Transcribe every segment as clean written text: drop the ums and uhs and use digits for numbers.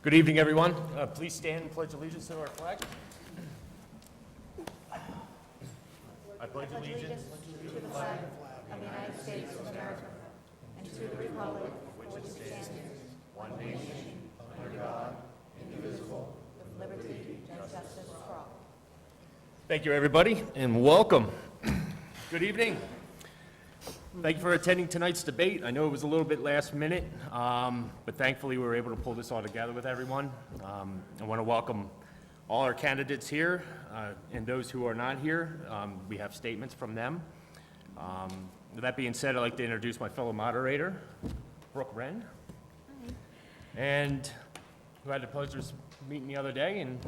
Good evening, everyone. Please stand and pledge allegiance to our flag. I pledge allegiance to the flag of the United States of America and to the republic for which it stands, one nation, under God, indivisible, with liberty and justice for all. Thank you, everybody, and welcome. Good evening. Thank you for attending tonight's debate. I know it was a little bit last minute, but thankfully we were able to pull this all together with everyone. I want to welcome all our candidates here, and those who are not here. We have statements from them. With that being said, I'd like to introduce my fellow moderator, Brooke Wren. Hi. And who had the pleasure of meeting the other day, and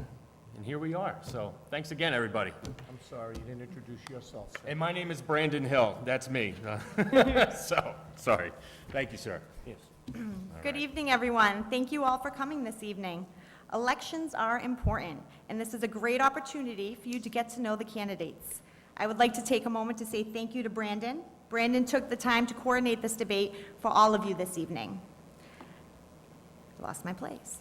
here we are. So thanks again, everybody. I'm sorry, you didn't introduce yourself, sir. And my name is Brandon Hill. That's me. So, sorry. Thank you, sir. Yes. Good evening, everyone. Thank you all for coming this evening. Elections are important, and this is a great opportunity for you to get to know the candidates. I would like to take a moment to say thank you to Brandon. Brandon took the time to coordinate this debate for all of you this evening. Lost my place.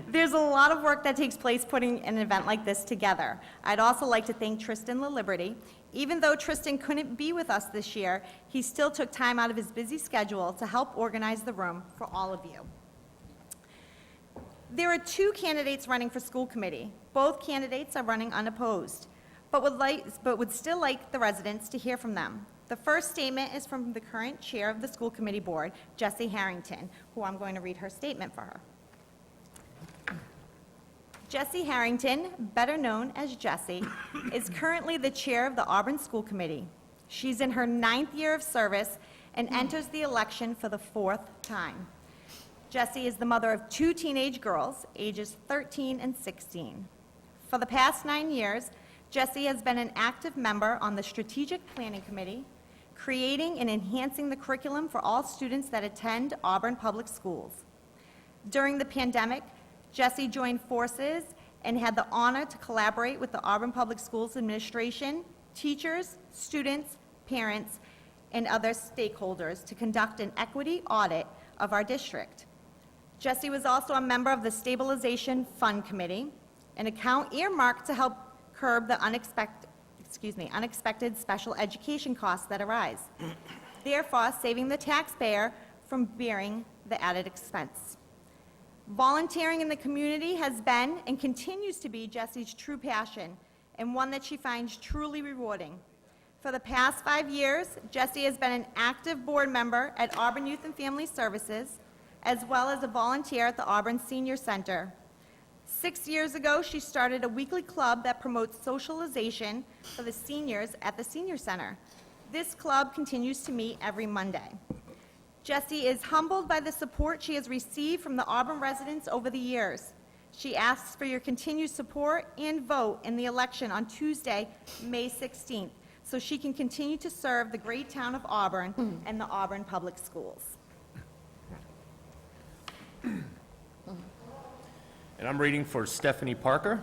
There's a lot of work that takes place putting an event like this together. I'd also like to thank Tristan LaLiberty. Even though Tristan couldn't be with us this year, he still took time out of his busy schedule to help organize the room for all of you. There are two candidates running for school committee. Both candidates are running unopposed, but would still like the residents to hear from them. The first statement is from the current chair of the school committee board, Jessie Harrington, who I'm going to read her statement for her. Jessie Harrington, better known as Jessie, is currently the chair of the Auburn School Committee. She's in her 9th year of service and enters the election for the 4th time. Jessie is the mother of 2 teenage girls, ages 13 and 16. For the past 9 years, Jessie has been an active member on the Strategic Planning Committee, creating and enhancing the curriculum for all students that attend Auburn Public Schools. During the pandemic, Jessie joined forces and had the honor to collaborate with the Auburn Public Schools administration, teachers, students, parents, and other stakeholders to conduct an equity audit of our district. Jessie was also a member of the Stabilization Fund Committee, an account earmarked to help curb the unexpected special education costs that arise, therefore saving the taxpayer from bearing the added expense. Volunteering in the community has been and continues to be Jessie's true passion, and one that she finds truly rewarding. For the past 5 years, Jessie has been an active board member at Auburn Youth and Family Services, as well as a volunteer at the Auburn Senior Center. 6 years ago, she started a weekly club that promotes socialization for the seniors at the Senior Center. This club continues to meet every Monday. Jessie is humbled by the support she has received from the Auburn residents over the years. She asks for your continued support and vote in the election on Tuesday, May 16th, so she can continue to serve the great town of Auburn and the Auburn Public Schools. And I'm reading for Stephanie Parker.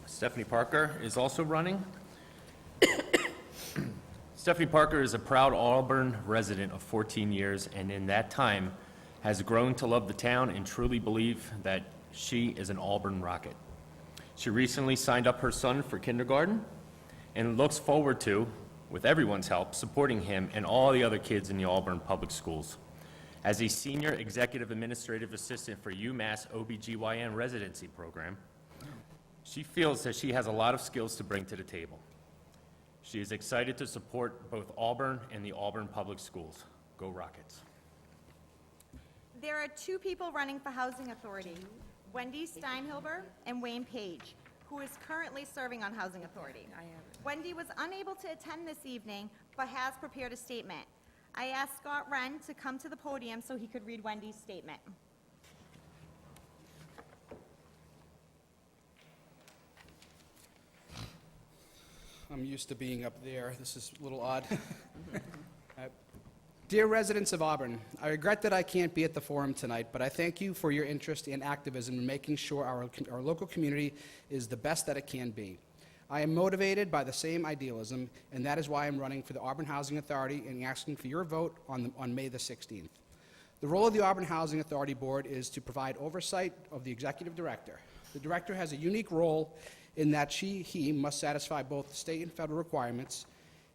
Stephanie Parker is also running. Stephanie Parker is a proud Auburn resident of 14 years, and in that time has grown to love the town and truly believe that she is an Auburn Rocket. She recently signed up her son for kindergarten and looks forward to, with everyone's help, supporting him and all the other kids in the Auburn Public Schools. As a senior executive administrative assistant for UMass OBGYN residency program, she feels that she has a lot of skills to bring to the table. She is excited to support both Auburn and the Auburn Public Schools. Go Rockets. There are 2 people running for Housing Authority, Wendy Steinhilber and Wayne Page, who is currently serving on Housing Authority. Wendy was unable to attend this evening, but has prepared a statement. I asked Scott Wren to come to the podium so he could read Wendy's statement. I'm used to being up there. This is a little odd. Dear residents of Auburn, I regret that I can't be at the forum tonight, but I thank you for your interest and activism in making sure our local community is the best that it can be. I am motivated by the same idealism, and that is why I'm running for the Auburn Housing Authority and asking for your vote on May the 16th. The role of the Auburn Housing Authority Board is to provide oversight of the executive director. The director has a unique role in that he must satisfy both state and federal requirements,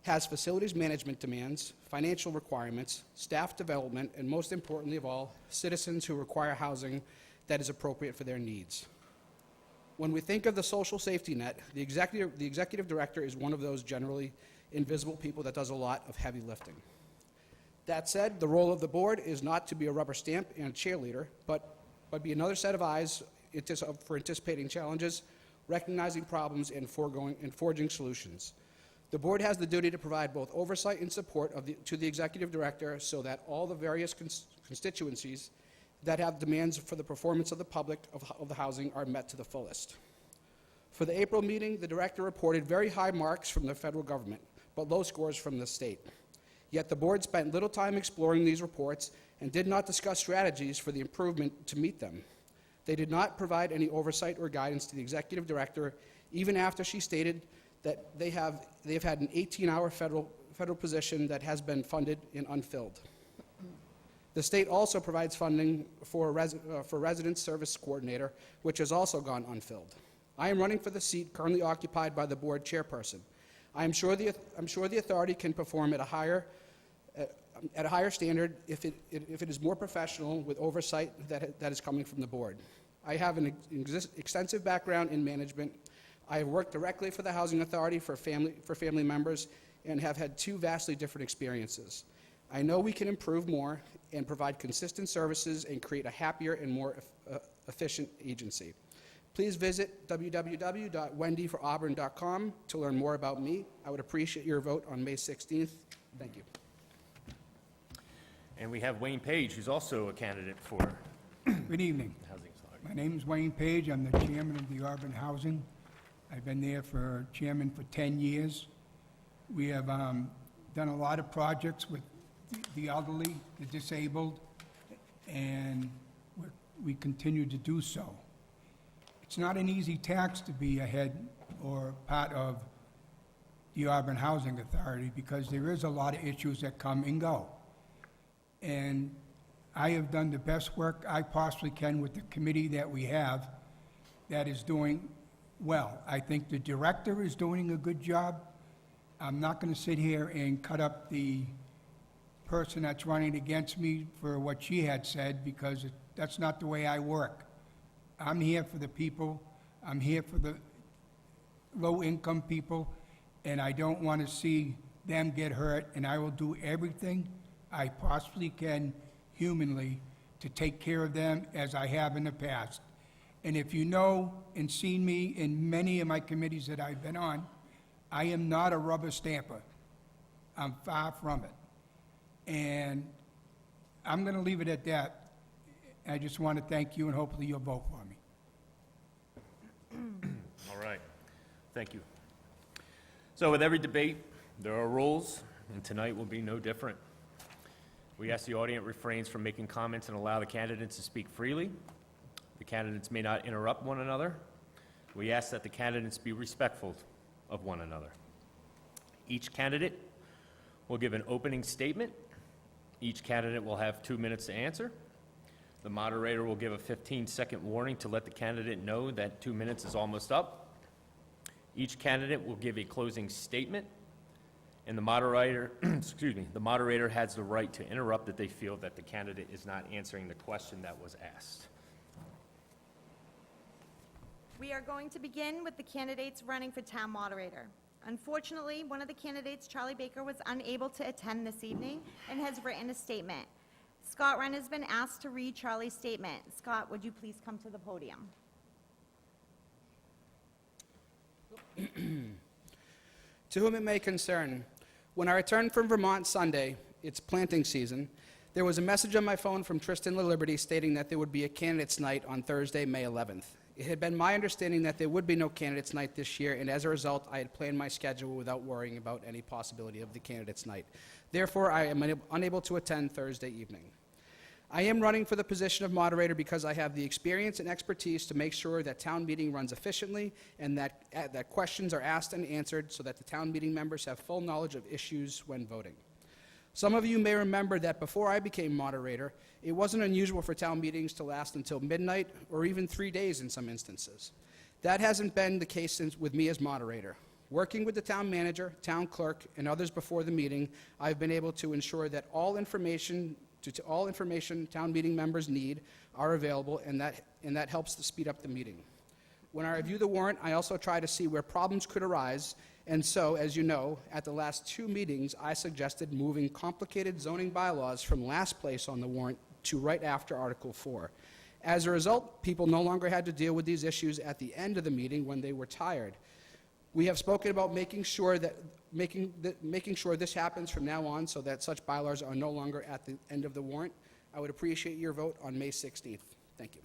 has facilities management demands, financial requirements, staff development, and most importantly of all, citizens who require housing that is appropriate for their needs. When we think of the social safety net, the executive director is one of those generally invisible people that does a lot of heavy lifting. That said, the role of the board is not to be a rubber stamp and a cheerleader, but be another set of eyes for anticipating challenges, recognizing problems, and forging solutions. The board has the duty to provide both oversight and support to the executive director so that all the various constituencies that have demands for the performance of the public of the housing are met to the fullest. For the April meeting, the director reported very high marks from the federal government, but low scores from the state. Yet the board spent little time exploring these reports and did not discuss strategies for the improvement to meet them. They did not provide any oversight or guidance to the executive director, even after she stated that they've had an 18-hour federal position that has been funded and unfilled. The state also provides funding for resident service coordinator, which has also gone unfilled. I am running for the seat currently occupied by the board chairperson. I'm sure the authority can perform at a higher standard if it is more professional with oversight that is coming from the board. I have an extensive background in management. I have worked directly for the Housing Authority for family members and have had two vastly different experiences. I know we can improve more and provide consistent services and create a happier and more efficient agency. Please visit www.wendyforauburn.com to learn more about me. I would appreciate your vote on May 16th. Thank you. And we have Wayne Page, who's also a candidate for Good evening. the Housing Authority. My name is Wayne Page. I'm the chairman of the Auburn Housing. I've been there for chairman for 10 years. We have done a lot of projects with the elderly, the disabled, and we continue to do so. It's not an easy task to be a head or part of the Auburn Housing Authority because there is a lot of issues that come and go. And I have done the best work I possibly can with the committee that we have that is doing well. I think the director is doing a good job. I'm not going to sit here and cut up the person that's running against me for what she had said because that's not the way I work. I'm here for the people. I'm here for the low-income people, and I don't want to see them get hurt, and I will do everything I possibly can humanly to take care of them as I have in the past. And if you know and seen me in many of my committees that I've been on, I am not a rubber stamper. I'm far from it. And I'm going to leave it at that. I just want to thank you, and hopefully you'll vote for me. All right. Thank you. So with every debate, there are rules, and tonight will be no different. We ask the audience refrains from making comments and allow the candidates to speak freely. The candidates may not interrupt one another. We ask that the candidates be respectful of one another. Each candidate will give an opening statement. Each candidate will have 2 minutes to answer. The moderator will give a 15-second warning to let the candidate know that 2 minutes is almost up. Each candidate will give a closing statement, and the moderator, the moderator has the right to interrupt if they feel that the candidate is not answering the question that was asked. We are going to begin with the candidates running for town moderator. Unfortunately, one of the candidates, Charlie Baker, was unable to attend this evening and has written a statement. Scott Wren has been asked to read Charlie's statement. Scott, would you please come to the podium? To whom it may concern, when I returned from Vermont Sunday, it's planting season, there was a message on my phone from Tristan LaLiberty stating that there would be a candidates' night on Thursday, May 11th. It had been my understanding that there would be no candidates' night this year, and as a result, I had planned my schedule without worrying about any possibility of the candidates' night. Therefore, I am unable to attend Thursday evening. I am running for the position of moderator because I have the experience and expertise to make sure that town meeting runs efficiently and that questions are asked and answered so that the town meeting members have full knowledge of issues when voting. Some of you may remember that before I became moderator, it wasn't unusual for town meetings to last until midnight or even 3 days in some instances. That hasn't been the case with me as moderator. Working with the town manager, town clerk, and others before the meeting, I've been able to ensure that all information town meeting members need are available, and that helps to speed up the meeting. When I review the warrant, I also try to see where problems could arise, and so, as you know, at the last 2 meetings, I suggested moving complicated zoning bylaws from last place on the warrant to right after Article 4. As a result, people no longer had to deal with these issues at the end of the meeting when they were tired. We have spoken about making sure this happens from now on so that such bylaws are no longer at the end of the warrant. I would appreciate your vote on May 16th. Thank you.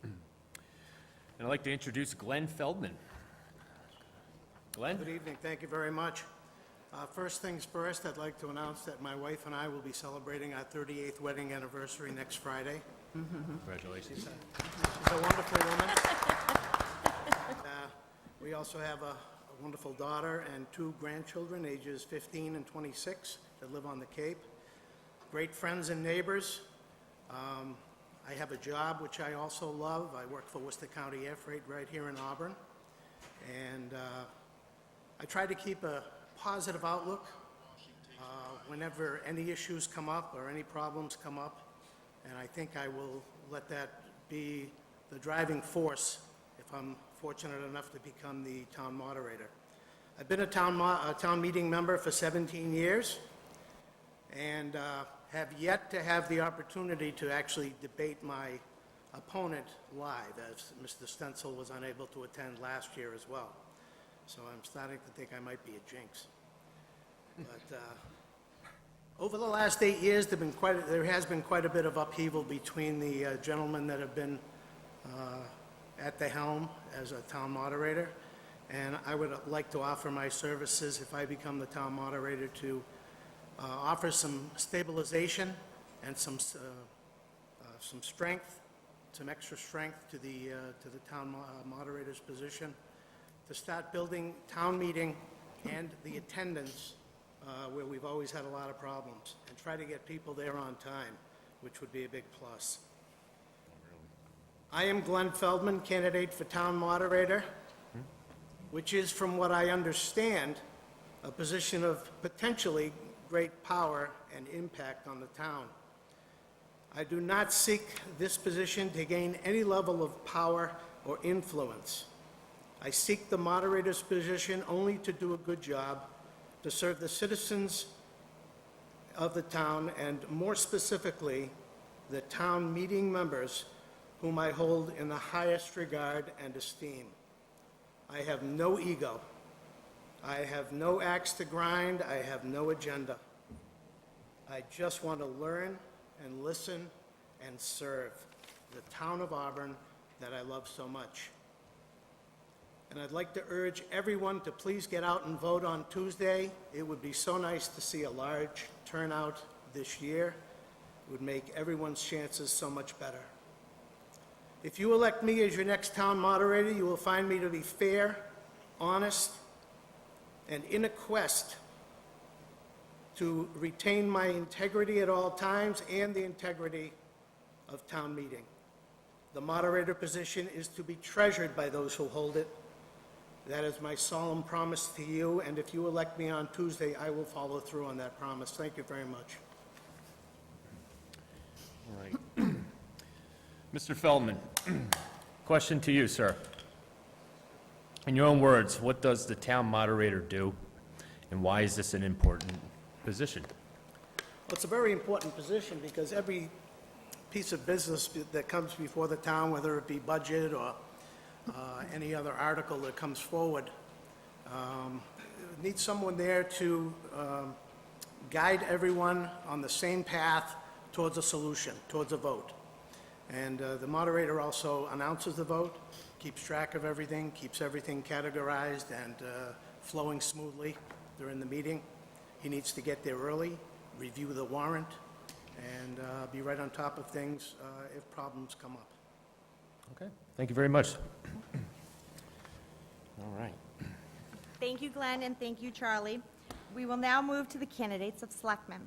And I'd like to introduce Glenn Feldman. Glenn? Good evening, thank you very much. First things first, I'd like to announce that my wife and I will be celebrating our 38th wedding anniversary next Friday. Congratulations. She's a wonderful woman. We also have a wonderful daughter and 2 grandchildren, ages 15 and 26, that live on the Cape. Great friends and neighbors. I have a job which I also love. I work for Worcester County Air Freight right here in Auburn. And I try to keep a positive outlook whenever any issues come up or any problems come up. And I think I will let that be the driving force if I'm fortunate enough to become the town moderator. I've been a town meeting member for 17 years and have yet to have the opportunity to actually debate my opponent live, as Mr. Stencil was unable to attend last year as well. So I'm starting to think I might be a jinx. But over the last 8 years, there has been quite a bit of upheaval between the gentlemen that have been at the helm as a town moderator, and I would like to offer my services, if I become the town moderator, to offer some stabilization and some strength, some extra strength to the town moderator's position, to start building town meeting and the attendance where we've always had a lot of problems, and try to get people there on time, which would be a big plus. I am Glenn Feldman, candidate for town moderator, which is, from what I understand, a position of potentially great power and impact on the town. I do not seek this position to gain any level of power or influence. I seek the moderator's position only to do a good job, to serve the citizens of the town, and more specifically, the town meeting members whom I hold in the highest regard and esteem. I have no ego. I have no axe to grind. I have no agenda. I just want to learn and listen and serve the town of Auburn that I love so much. And I'd like to urge everyone to please get out and vote on Tuesday. It would be so nice to see a large turnout this year. It would make everyone's chances so much better. If you elect me as your next town moderator, you will find me to be fair, honest, and in a quest to retain my integrity at all times and the integrity of town meeting. The moderator position is to be treasured by those who hold it. That is my solemn promise to you, and if you elect me on Tuesday, I will follow through on that promise. Thank you very much. All right. Mr. Feldman, question to you, sir. In your own words, what does the town moderator do, and why is this an important position? Well, it's a very important position because every piece of business that comes before the town, whether it be budget or any other article that comes forward, needs someone there to guide everyone on the same path towards a solution, towards a vote. And the moderator also announces the vote, keeps track of everything, keeps everything categorized and flowing smoothly during the meeting. He needs to get there early, review the warrant, and be right on top of things if problems come up. Okay, thank you very much. All right. Thank you, Glenn, and thank you, Charlie. We will now move to the candidates of selectmen.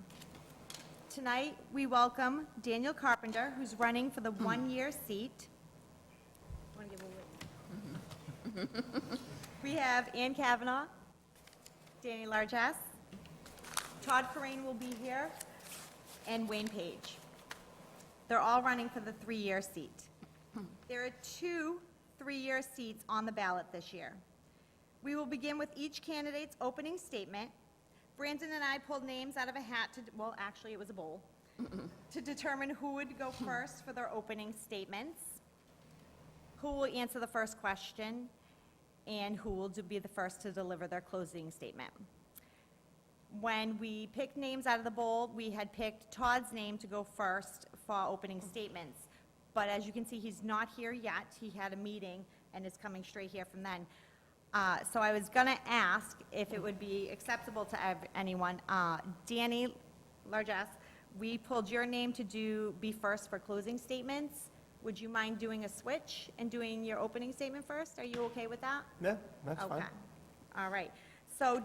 Tonight, we welcome Daniel Carpenter, who's running for the one-year seat. Wanna give a wave? We have Ann Kavanaugh, Danny Largess, Todd Corain will be here, and Wayne Page. They're all running for the three-year seat. There are 2 three-year seats on the ballot this year. We will begin with each candidate's opening statement. Brandon and I pulled names out of a hat well, actually, it was a bowl, to determine who would go first for their opening statements, who will answer the first question, and who will be the first to deliver their closing statement. When we picked names out of the bowl, we had picked Todd's name to go first for opening statements. But as you can see, he's not here yet. He had a meeting and is coming straight here from then. So I was going to ask if it would be acceptable to anyone. Danny Largess, we pulled your name to be first for closing statements. Would you mind doing a switch and doing your opening statement first? Are you okay with that? Yeah, that's fine. Okay. All right. So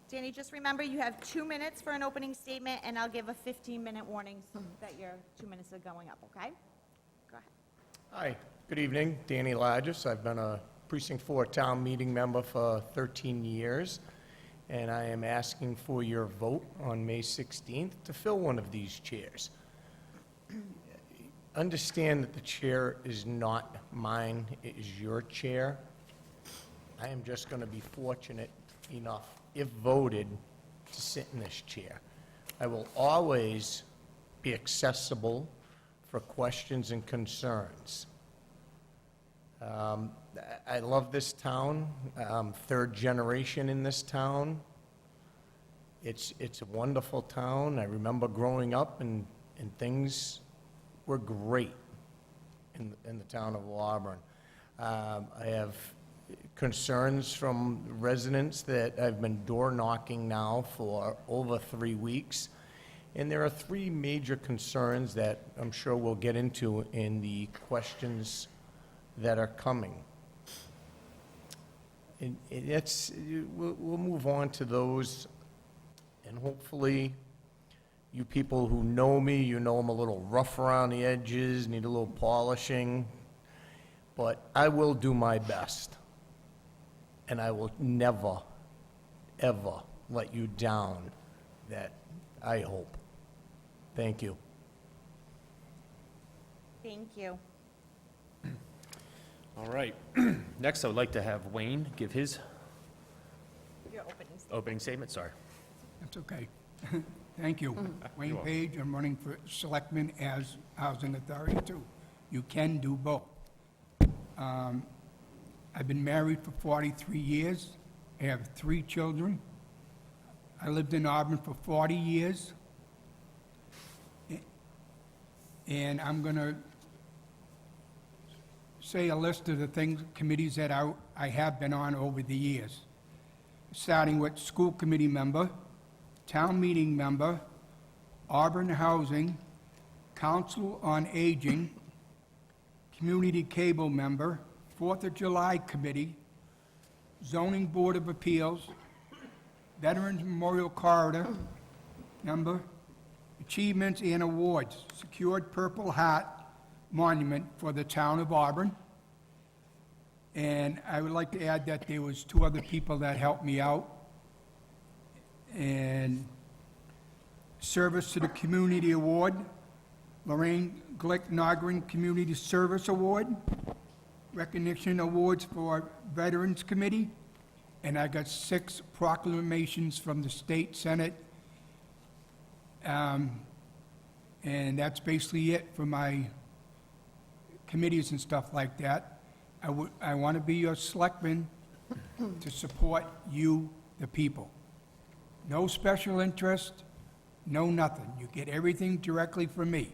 Danny, just remember, you have 2 minutes for an opening statement, and I'll give a 15-minute warning that your 2 minutes are going up, okay? Go ahead. Hi, good evening, Danny Largess. I've been a Precinct 4 town meeting member for 13 years, and I am asking for your vote on May 16th to fill one of these chairs. Understand that the chair is not mine, it is your chair. I am just going to be fortunate enough, if voted, to sit in this chair. I will always be accessible for questions and concerns. I love this town. I'm third generation in this town. It's a wonderful town. I remember growing up and things were great in the town of Auburn. I have concerns from residents that I've been door knocking now for over 3 weeks. And there are 3 major concerns that I'm sure we'll get into in the questions that are coming. And we'll move on to those, and hopefully you people who know me, you know I'm a little rough around the edges, need a little polishing, but I will do my best. And I will never, ever let you down, that I hope. Thank you. Thank you. All right. Next, I would like to have Wayne give his Your opening statement. opening statement. Sorry. That's okay. Thank you. Wayne Page, I'm running for selectman as housing authority too. You can do both. I've been married for 43 years. I have 3 children. I lived in Auburn for 40 years. And I'm going to say a list of the committees that I have been on over the years. Starting with school committee member, town meeting member, Auburn Housing, Council on Aging, community cable member, 4th of July Committee, Zoning Board of Appeals, Veterans Memorial Corridor member, Achievements and Awards, secured Purple Heart Monument for the Town of Auburn. And I would like to add that there was 2 other people that helped me out. And Service to the Community Award, Lorraine Glick Nogren Community Service Award, Recognition Awards for Veterans Committee, and I got 6 proclamations from the State Senate. And that's basically it for my committees and stuff like that. I want to be your selectman to support you, the people. No special interest, no nothing. You get everything directly from me.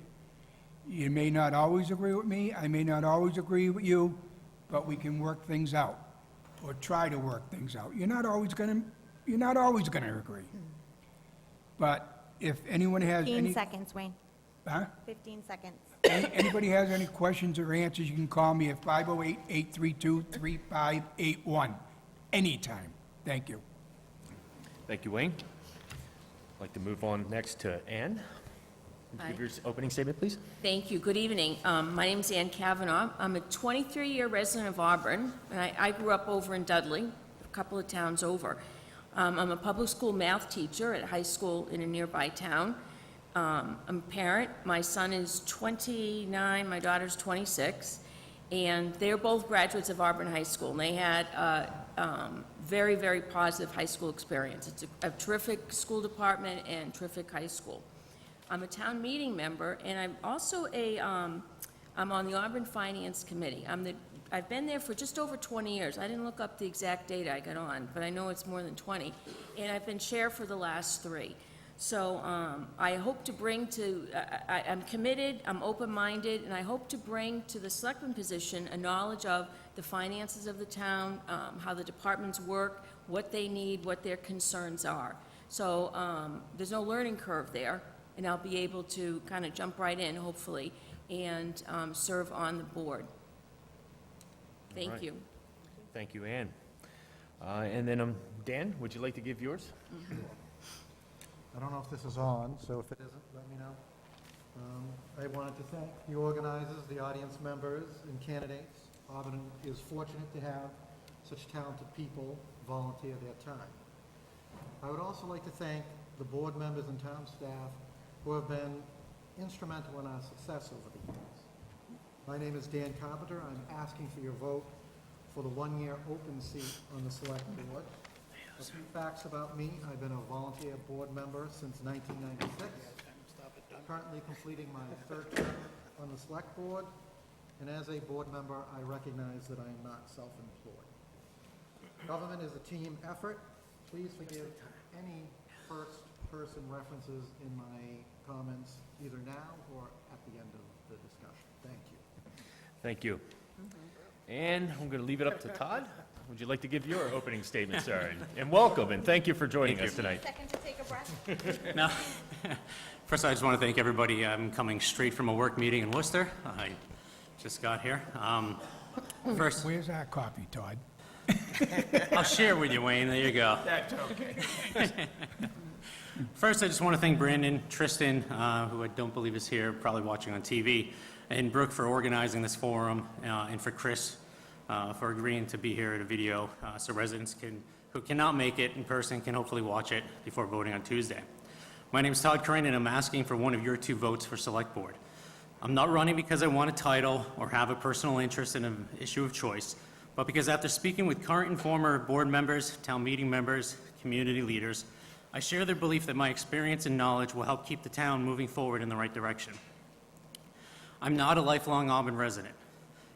You may not always agree with me, I may not always agree with you, but we can work things out, or try to work things out. You're not always gonna agree. But if anyone has 15 any... seconds, Wayne. Huh? 15 seconds. Anybody has any questions or answers, you can call me at 508-832-3581, anytime. Thank you. Thank you, Wayne. I'd like to move on next to Ann. Would you give your opening statement, please? Thank you. Good evening. My name's Ann Kavanaugh. I'm a 23-year resident of Auburn, and I grew up over in Dudley, a couple of towns over. I'm a public school math teacher at a high school in a nearby town. I'm a parent. My son is 29, my daughter's 26, and they're both graduates of Auburn High School, and they had a very, very positive high school experience. It's a terrific school department and terrific high school. I'm a town meeting member, and I'm also I'm on the Auburn Finance Committee. I've been there for just over 20 years. I didn't look up the exact date I got on, but I know it's more than 20. And I've been chair for the last 3. So I hope to bring to, I'm committed, I'm open-minded, and I hope to bring to the selectman position a knowledge of the finances of the town, how the departments work, what they need, what their concerns are. So there's no learning curve there, and I'll be able to kind of jump right in, hopefully, and serve on the board. Thank right. you. Thank you, Ann. And then, Dan, would you like to give yours? I don't know if this is on, so if it isn't, let me know. I wanted to thank the organizers, the audience members, and candidates. Auburn is fortunate to have such talented people volunteer their time. I would also like to thank the board members and town staff who have been instrumental in our success over the years. My name is Dan Carpenter. I'm asking for your vote for the one-year open seat on the select board. A few facts about me: I've been a volunteer board member since 1996. Currently completing my 3rd term on the select board, and as a board member, I recognize that I am not self-employed. Government is a team effort. Please forgive any first-person references in my comments, either now or at the end of the discussion. Thank you. Thank you. And I'm going to leave it up to Todd. Would you like to give your opening statement, sir? And welcome, and thank you for joining us tonight. Second to take a breath. No. First, I just want to thank everybody. I'm coming straight from a work meeting in Worcester. I just got here. First, Where's our copy, Todd? I'll share with you, Wayne. There you go. That's okay. First, I just want to thank Brandon, Tristan, who I don't believe is here, probably watching on TV, and Brooke for organizing this forum, and for Chris for agreeing to be here at a video, so residents who cannot make it in person can hopefully watch it before voting on Tuesday. My name is Todd Corain, and I'm asking for one of your 2 votes for Select Board. I'm not running because I want a title or have a personal interest in an issue of choice, but because after speaking with current and former board members, town meeting members, community leaders, I share their belief that my experience and knowledge will help keep the town moving forward in the right direction. I'm not a lifelong Auburn resident.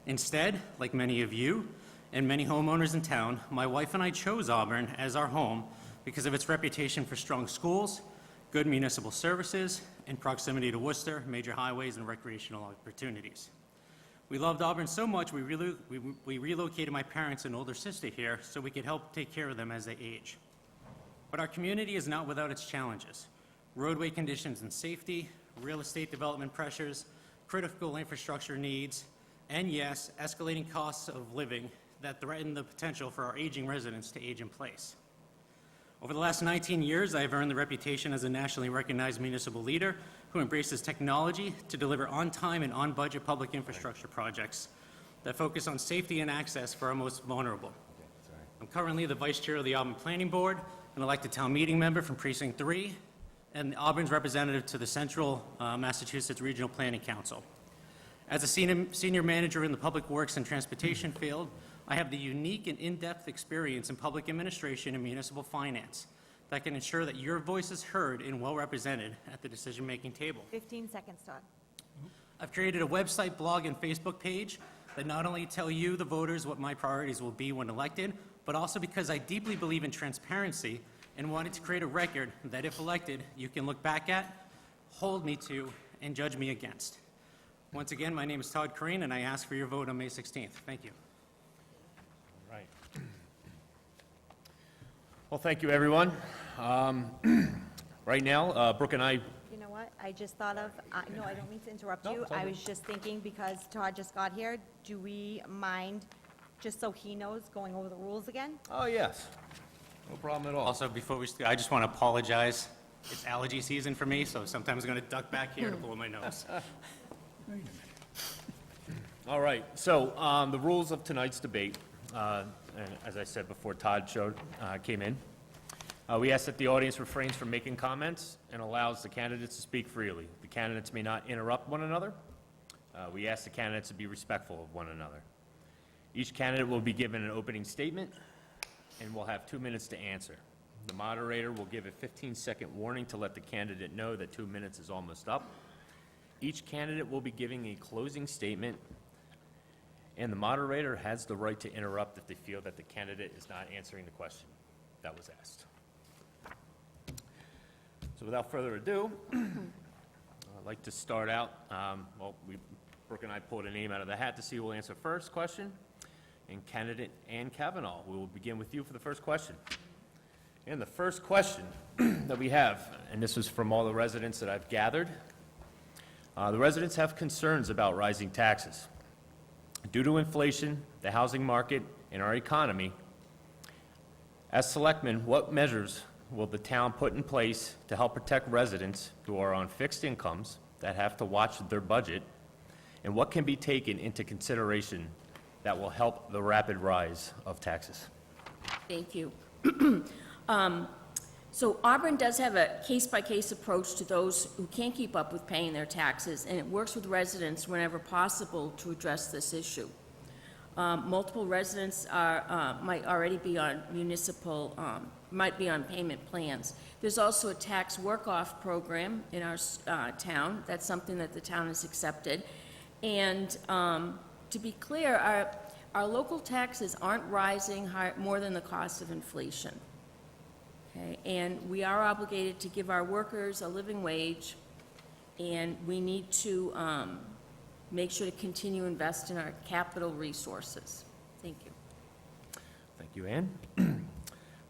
Instead, like many of you and many homeowners in town, my wife and I chose Auburn as our home because of its reputation for strong schools, good municipal services, and proximity to Worcester, major highways, and recreational opportunities. We loved Auburn so much, we relocated my parents and older sister here so we could help take care of them as they age. But our community is not without its challenges: roadway conditions and safety, real estate development pressures, critical infrastructure needs, and yes, escalating costs of living that threaten the potential for our aging residents to age in place. Over the last 19 years, I have earned the reputation as a nationally recognized municipal leader who embraces technology to deliver on-time and on-budget public infrastructure projects that focus on safety and access for our most vulnerable. I'm currently the vice chair of the Auburn Planning Board, an elected town meeting member from Precinct 3, and Auburn's representative to the Central Massachusetts Regional Planning Council. As a senior manager in the public works and transportation field, I have the unique and in-depth experience in public administration and municipal finance that can ensure that your voice is heard and well represented at the decision-making table. 15 seconds, Todd. I've created a website, blog, and Facebook page that not only tell you, the voters, what my priorities will be when elected, but also because I deeply believe in transparency and wanted to create a record that, if elected, you can look back at, hold me to, and judge me against. Once again, my name is Todd Corain, and I ask for your vote on May 16th. Thank you. Right. Well, thank you, everyone. Right now, Brooke and I, You know what? I just thought of, no, I don't mean to interrupt No, you. it's all I good. was just thinking, because Todd just got here, do we mind, just so he knows, going over the rules again? oh, yes. No problem at all. Also, before I just want to apologize. It's allergy season for me, so sometimes I'm going to duck back here to blow my nose. All right, so the rules of tonight's debate, and as I said before, Todd came in. We ask that the audience refrains from making comments and allows the candidates to speak freely. The candidates may not interrupt one another. We ask the candidates to be respectful of one another. Each candidate will be given an opening statement and will have 2 minutes to answer. The moderator will give a 15-second warning to let the candidate know that 2 minutes is almost up. Each candidate will be giving a closing statement, and the moderator has the right to interrupt if they feel that the candidate is not answering the question that was asked. So without further ado, I'd like to start out, Brooke and I pulled a name out of the hat to see who will answer first question. And candidate Ann Kavanaugh, we will begin with you for the first question. And the first question that we have, and this was from all the residents that I've gathered, the residents have concerns about rising taxes. Due to inflation, the housing market, and our economy, as selectmen, what measures will the town put in place to help protect residents who are on fixed incomes that have to watch their budget? And what can be taken into consideration that will help the rapid rise of taxes? Thank you. So Auburn does have a case-by-case approach to those who can't keep up with paying their taxes, and it works with residents whenever possible to address this issue. Multiple residents might already be on might be on payment plans. There's also a tax work-off program in our town. That's something that the town has accepted. And to be clear, our local taxes aren't rising more than the cost of inflation. Okay, and we are obligated to give our workers a living wage, and we need to make sure to continue to invest in our capital resources. Thank you. Thank you, Ann.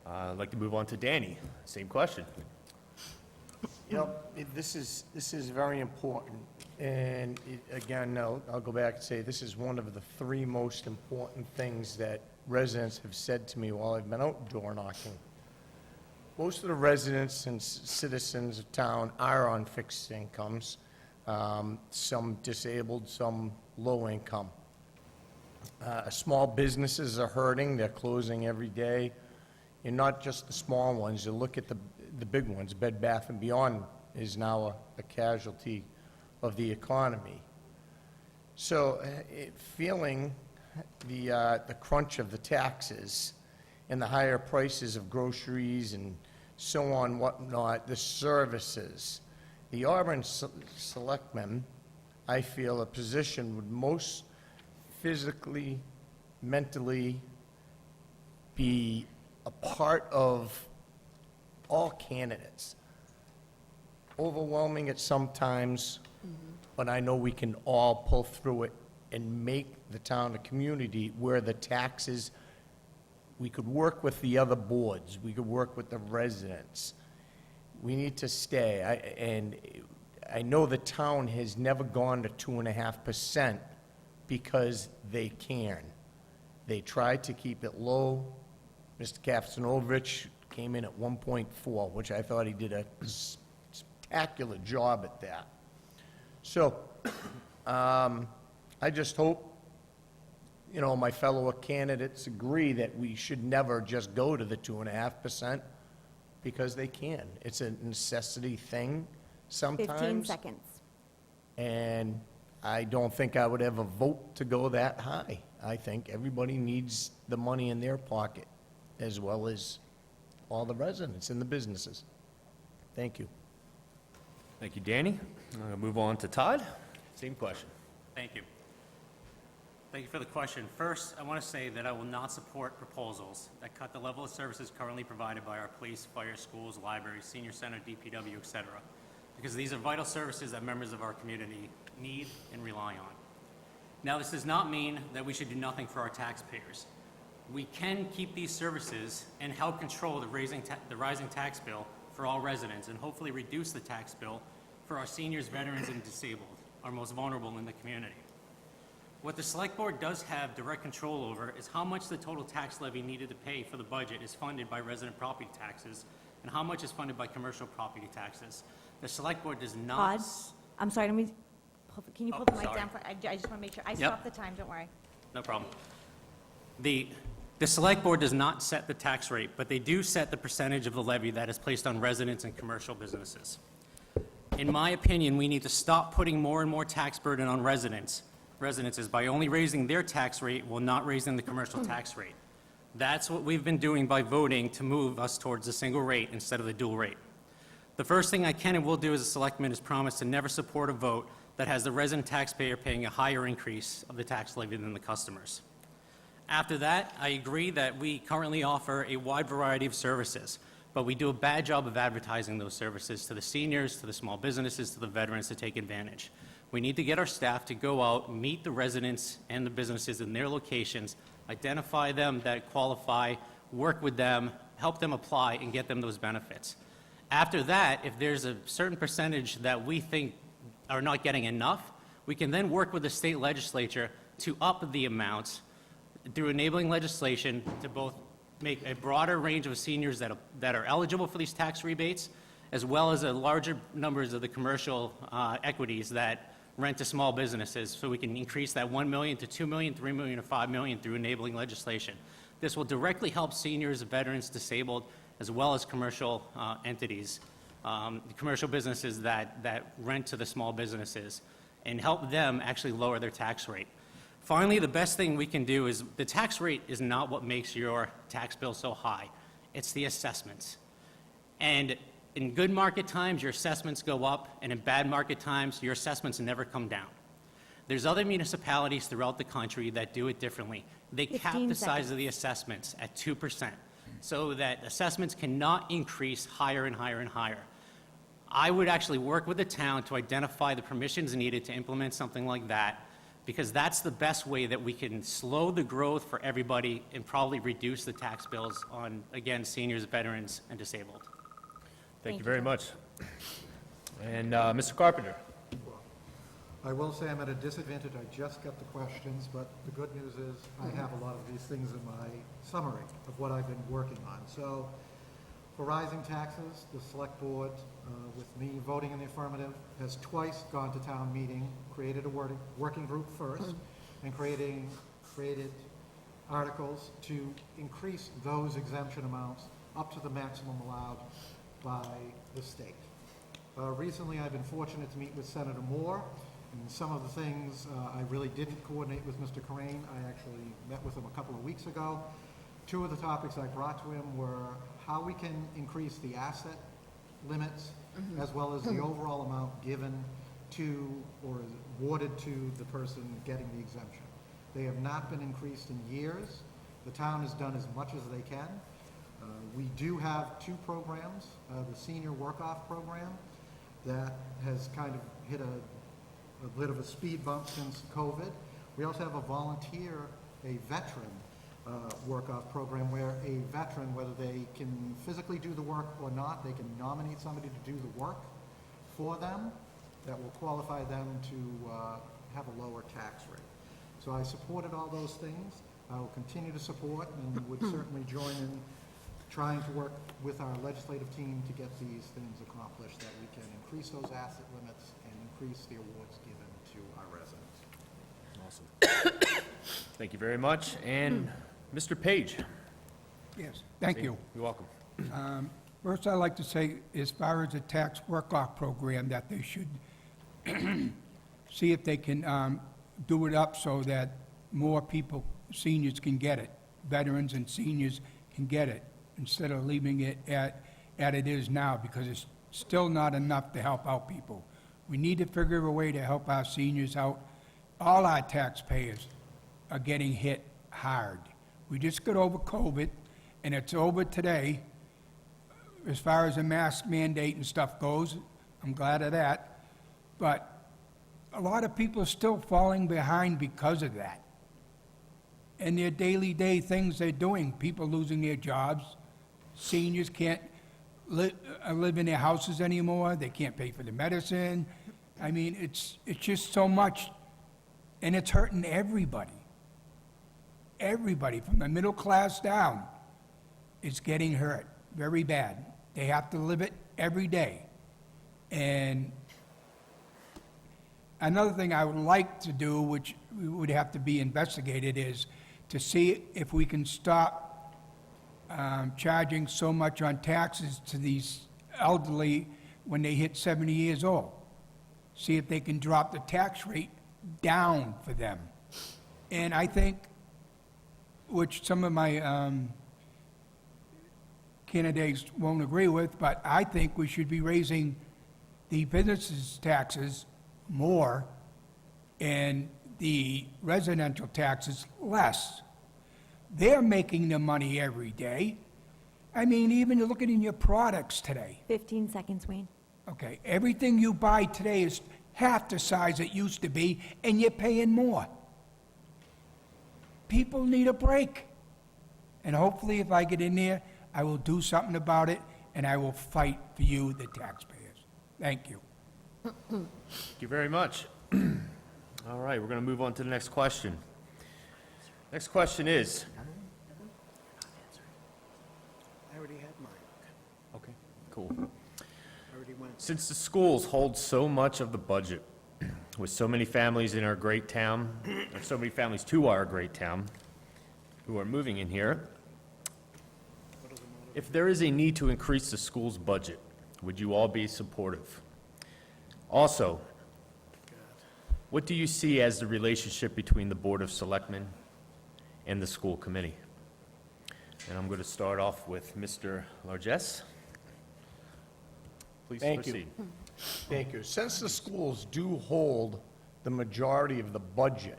I'd like to move on to Danny. Same question. This is very important. And again, I'll go back and say this is one of the 3 most important things that residents have said to me while I've been out door knocking. Most of the residents and citizens of town are on fixed incomes, some disabled, some low income. Small businesses are hurting, they're closing every day, and not just the small ones. You look at the big ones. Bed Bath & Beyond is now a casualty of the economy. So feeling the crunch of the taxes and the higher prices of groceries and so on, whatnot, the services, the Auburn selectmen, I feel, a position would most physically, mentally be a part of all candidates. Overwhelming at some times, but I know we can all pull through it and make the town a community where the taxes, we could work with the other boards, we could work with the residents. We need to stay. And I know the town has never gone to 2.5% because they can. They tried to keep it low. Mr. Kapstanovich came in at 1.4, which I thought he did a spectacular job at that. So, I just hope, my fellow candidates agree that we should never just go to the 2.5% because they can. It's a necessity thing sometimes. 15 seconds. And I don't think I would ever vote to go that high. I think everybody needs the money in their pocket, as well as all the residents and the businesses. Thank you. Thank you, Danny. I'm going to move on to Todd. Same question. Thank you. Thank you for the question. First, I want to say that I will not support proposals that cut the level of services currently provided by our police, fire, schools, libraries, senior center, DPW, et cetera, because these are vital services that members of our community need and rely on. Now, this does not mean that we should do nothing for our taxpayers. We can keep these services and help control the rising tax bill for all residents, and hopefully reduce the tax bill for our seniors, veterans, and disabled, our most vulnerable in the community. What the select board does have direct control over is how much the total tax levy needed to pay for the budget is funded by resident property taxes, and how much is funded by commercial property taxes. The select board does not... Todd, I'm sorry, can you Oh, pull the mic sorry. down? I just want to make sure, I Yep. stopped the time, don't worry. No problem. The select board does not set the tax rate, but they do set the percentage of the levy that is placed on residents and commercial businesses. In my opinion, we need to stop putting more and more tax burden on residences by only raising their tax rate while not raising the commercial tax rate. That's what we've been doing by voting to move us towards a single rate instead of the dual rate. The first thing I can and will do as a selectman is promise to never support a vote that has the resident taxpayer paying a higher increase of the tax levy than the customers. After that, I agree that we currently offer a wide variety of services, but we do a bad job of advertising those services to the seniors, to the small businesses, to the veterans to take advantage. We need to get our staff to go out, meet the residents and the businesses in their locations, identify them that qualify, work with them, help them apply, and get them those benefits. After that, if there's a certain percentage that we think are not getting enough, we can then work with the state legislature to up the amounts through enabling legislation to both make a broader range of seniors that are eligible for these tax rebates, as well as a larger numbers of the commercial equities that rent to small businesses, so we can increase that 1 million to 2 million, 3 million, or 5 million through enabling legislation. This will directly help seniors, veterans, disabled, as well as commercial entities, commercial businesses that rent to the small businesses, and help them actually lower their tax rate. Finally, the best thing we can do is, the tax rate is not what makes your tax bill so high. It's the assessments. And in good market times, your assessments go up, and in bad market times, your assessments never come down. There's other municipalities throughout the country that do it differently. They cap 15 the size seconds. of the assessments at 2%, so that assessments cannot increase higher and higher and higher. I would actually work with the town to identify the permissions needed to implement something like that, because that's the best way that we can slow the growth for everybody and probably reduce the tax bills on, again, seniors, veterans, and disabled. Thank you very much. And Mr. Carpenter? I will say I'm at a disadvantage. I just got the questions, but the good news is I have a lot of these things in my summary of what I've been working on. So for rising taxes, the select board, with me voting in the affirmative, has twice gone to town meeting, created a working group first, and created articles to increase those exemption amounts up to the maximum allowed by the state. Recently, I've been fortunate to meet with Senator Moore, and some of the things I really didn't coordinate with Mr. Corain. I actually met with him a couple of weeks ago. Two of the topics I brought to him were how we can increase the asset limits, as well as the overall amount given to or awarded to the person getting the exemption. They have not been increased in years. The town has done as much as they can. We do have two programs, the senior work-off program that has kind of hit a bit of a speed bump since COVID. We also have a volunteer, a veteran work-off program where a veteran, whether they can physically do the work or not, they can nominate somebody to do the work for them that will qualify them to have a lower tax rate. So I supported all those things. I will continue to support and would certainly join in trying to work with our legislative team to get these things accomplished, that we can increase those asset limits and increase the awards given to our residents. Awesome. Thank you very much. And Mr. Page? Yes, thank you. You're welcome. First, I'd like to say, as far as the tax work-off program, that they should see if they can do it up so that more people, seniors can get it, veterans and seniors can get it, instead of leaving it at it is now, because it's still not enough to help out people. We need to figure a way to help our seniors out. All our taxpayers are getting hit hard. We just got over COVID, and it's over today. As far as the mask mandate and stuff goes, I'm glad of that. But a lot of people are still falling behind because of that. And their daily day things they're doing, people losing their jobs, seniors can't live in their houses anymore, they can't pay for the medicine. I mean, it's just so much And it's hurting everybody. Everybody, from the middle class down, is getting hurt very bad. They have to live it every day. And another thing I would like to do, which would have to be investigated, is to see if we can stop charging so much on taxes to these elderly when they hit 70 years old. See if they can drop the tax rate down for them. And I think, which some of my candidates won't agree with, but I think we should be raising the businesses' taxes more and the residential taxes less. They're making the money every day. I mean, even looking in your products today. 15 seconds, Wayne. Okay, everything you buy today is half the size it used to be, and you're paying more. People need a break. And hopefully, if I get in there, I will do something about it, and I will fight for you, the taxpayers. Thank you. Thank you very much. All right, we're going to move on to the next question. Next question is, I already had mine. okay, cool. I already went. Since the schools hold so much of the budget, with so many families in our great town, and so many families to our great town, who are moving in here, if there is a need to increase the school's budget, would you all be supportive? Also, what do you see as the relationship between the Board of Selectmen and the school committee? And I'm going to start off with Mr. Largess. Please Thank you. proceed. Thank you. Since the schools do hold the majority of the budget,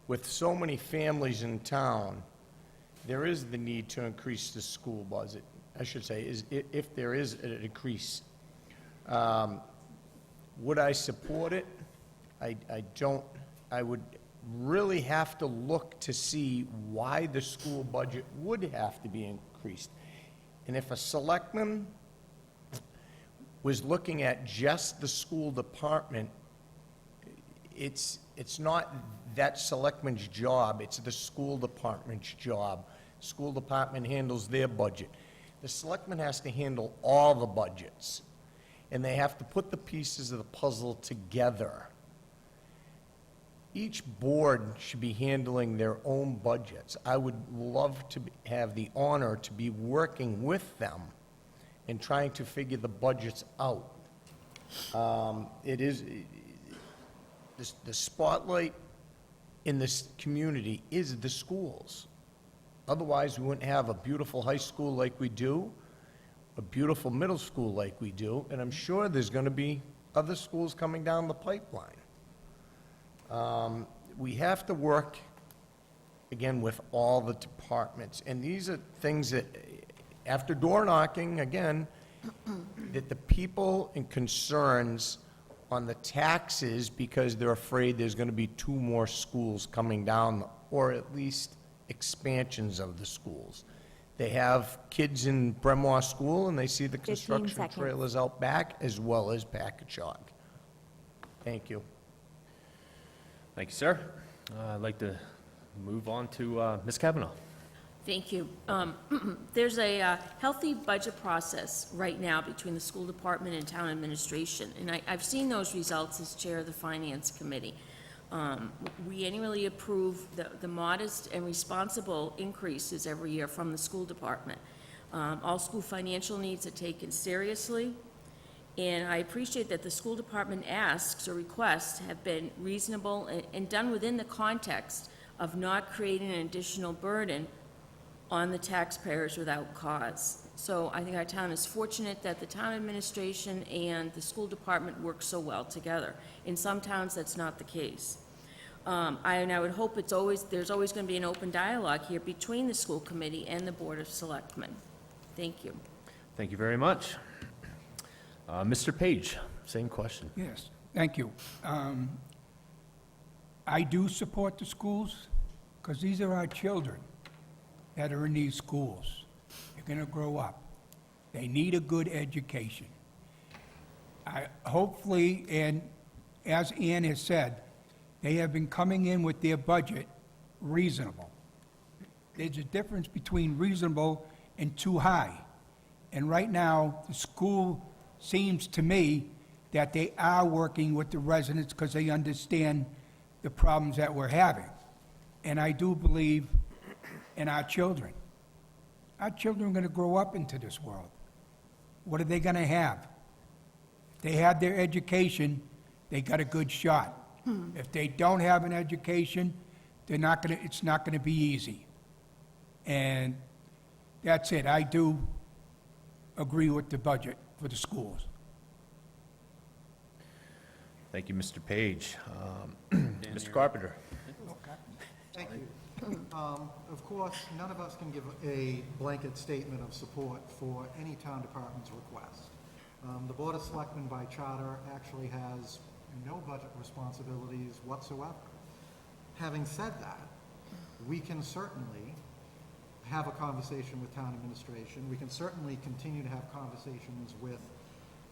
with so many families in town, there is the need to increase the school budget, I should say, if there is an increase. Would I support it? I don't. I would really have to look to see why the school budget would have to be increased. And if a selectman was looking at just the school department, it's not that selectman's job, it's the school department's job. School department handles their budget. The selectman has to handle all the budgets, and they have to put the pieces of the puzzle together. Each board should be handling their own budgets. I would love to have the honor to be working with them and trying to figure the budgets out. It is, the spotlight in this community is the schools. Otherwise, we wouldn't have a beautiful high school like we do, a beautiful middle school like we do, and I'm sure there's going to be other schools coming down the pipeline. We have to work, again, with all the departments, and these are things that, after door knocking, again, that the people and concerns on the taxes, because they're afraid there's going to be 2 more schools coming down, or at least expansions of the schools. They have kids in Bremois School, and they see the 15 construction seconds. trailers out back, as well as Packagug. Thank you. Thank you, sir. I'd like to move on to Ms. Kavanaugh. Thank you. There's a healthy budget process right now between the school department and town administration, and I've seen those results as chair of the finance committee. We annually approve the modest and responsible increases every year from the school department. All school financial needs are taken seriously, and I appreciate that the school department asks or requests have been reasonable and done within the context of not creating an additional burden on the taxpayers without cause. So I think our town is fortunate that the town administration and the school department work so well together. In some towns, that's not the case. And I would hope there's always going to be an open dialogue here between the school committee and the Board of Selectmen. Thank you. Thank you very much. Mr. Page, same question. Yes, thank you. I do support the schools, because these are our children that are in these schools. They're going to grow up. They need a good education. Hopefully, and as Ann has said, They have been coming in with their budget reasonable. There's a difference between reasonable and too high. And right now, the school seems to me that they are working with the residents because they understand the problems that we're having. And I do believe in our children. Our children are going to grow up into this world. What are they going to have? If they have their education, they got a good shot. If they don't have an education, it's not going to be easy. And that's it. I do agree with the budget for the schools. Thank you, Mr. Page. Mr. Carpenter? Thank you. Of course, none of us can give a blanket statement of support for any town department's request. The Board of Selectmen by charter actually has no budget responsibilities whatsoever. Having said that, we can certainly have a conversation with town administration. We can certainly continue to have conversations with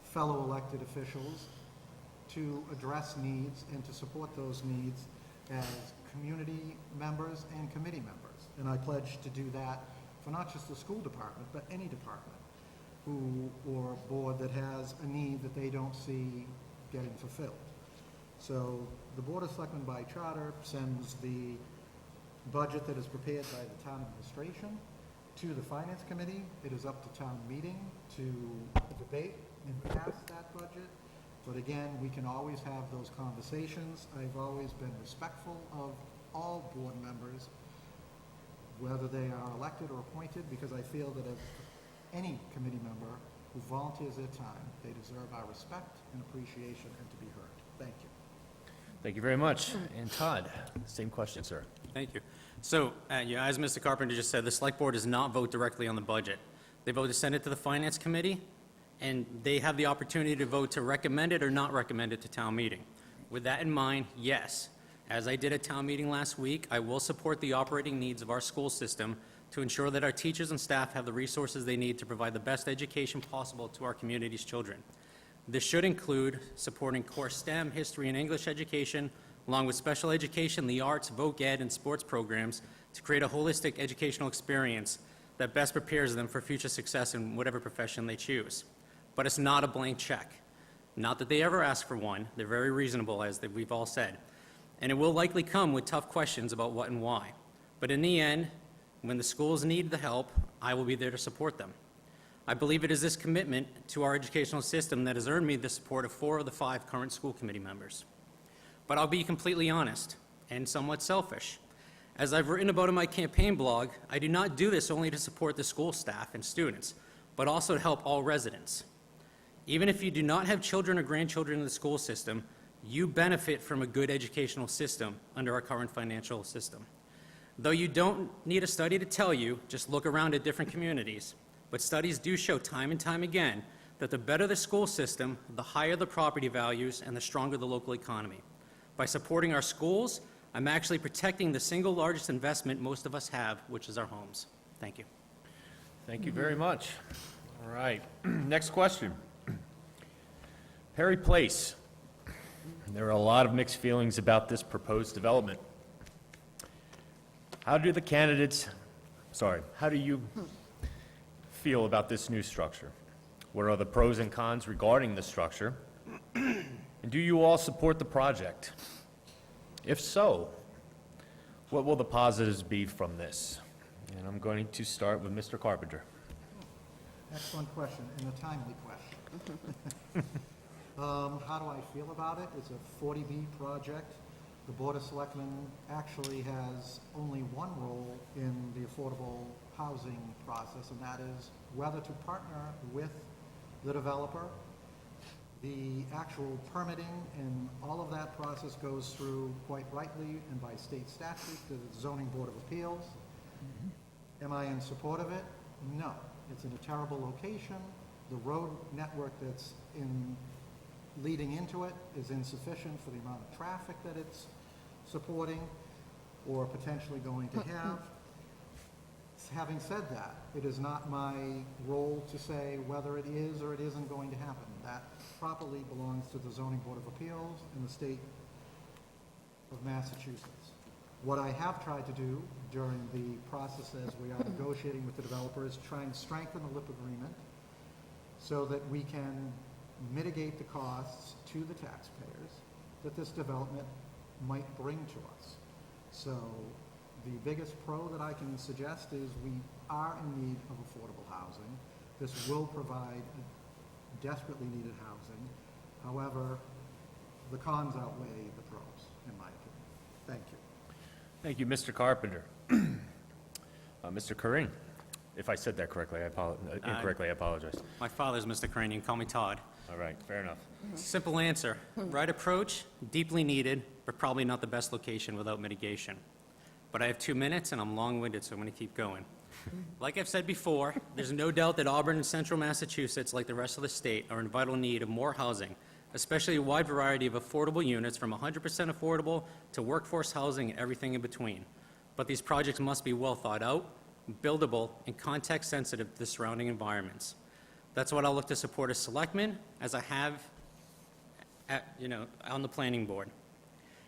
fellow elected officials to address needs and to support those needs as community members and committee members. And I pledge to do that for not just the school department, but any department or board that has a need that they don't see getting fulfilled. So the Board of Selectmen by charter sends the budget that is prepared by the town administration to the Finance Committee. It is up to town meeting to debate and pass that budget. But again, we can always have those conversations. I've always been respectful of all board members, whether they are elected or appointed, because I feel that as any committee member who volunteers their time, they deserve our respect and appreciation and to be heard. Thank you. Thank you very much. And Todd, same question, sir. Thank you. So, as Mr. Carpenter just said, the Select Board does not vote directly on the budget. They vote to send it to the Finance Committee, and they have the opportunity to vote to recommend it or not recommend it to town meeting. With that in mind, yes, as I did at town meeting last week, I will support the operating needs of our school system to ensure that our teachers and staff have the resources they need to provide the best education possible to our community's children. This should include supporting core STEM, history, and English education, along with special education, the arts, voc ed, and sports programs to create a holistic educational experience that best prepares them for future success in whatever profession they choose. But it's not a blank check. Not that they ever ask for one. They're very reasonable, as we've all said. And it will likely come with tough questions about what and why. But in the end, when the schools need the help, I will be there to support them. I believe it is this commitment to our educational system that has earned me the support of 4 of the 5 current school committee members. But I'll be completely honest and somewhat selfish. As I've written about in my campaign blog, I do not do this only to support the school staff and students, but also to help all residents. Even if you do not have children or grandchildren in the school system, you benefit from a good educational system under our current financial system. Though you don't need a study to tell you, just look around at different communities. But studies do show time and time again that the better the school system, the higher the property values and the stronger the local economy. By supporting our schools, I'm actually protecting the single largest investment most of us have, which is our homes. Thank you. Thank you very much. All right, next question. Perry Place. There are a lot of mixed feelings about this proposed development. How do you feel about this new structure? What are the pros and cons regarding the structure? And do you all support the project? If so, what will the positives be from this? And I'm going to start with Mr. Carpenter. Excellent question, and a timely question. How do I feel about it? It's a 40B project. The Board of Selectmen actually has only one role in the affordable housing process, and that is whether to partner with the developer. The actual permitting and all of that process goes through, quite rightly and by state statute, the Zoning Board of Appeals. Am I in support of it? No. It's in a terrible location. The road network that's leading into it is insufficient for the amount of traffic that it's supporting or potentially going to have. Having said that, it is not my role to say whether it is or it isn't going to happen. That properly belongs to the Zoning Board of Appeals and the state of Massachusetts. What I have tried to do during the process as we are negotiating with the developer is try and strengthen the LIP agreement so that we can mitigate the costs to the taxpayers that this development might bring to us. So the biggest pro that I can suggest is we are in need of affordable housing. This will provide desperately needed housing. However, the cons outweigh the pros, in my opinion. Thank you. Thank you, Mr. Carpenter. Mr. Corinne, if I said that correctly, incorrectly, I apologize. My father's Mr. Crane, you can call me Todd. All right, fair enough. Simple answer, right approach, deeply needed, but probably not the best location without mitigation. But I have 2 minutes, and I'm long-winded, so I'm going to keep going. Like I've said before, there's no doubt that Auburn and central Massachusetts, like the rest of the state, are in vital need of more housing, especially a wide variety of affordable units from 100% affordable to workforce housing and everything in between. But these projects must be well thought out, buildable, and context-sensitive to the surrounding environments. That's what I'll look to support as selectman, as I have on the planning board.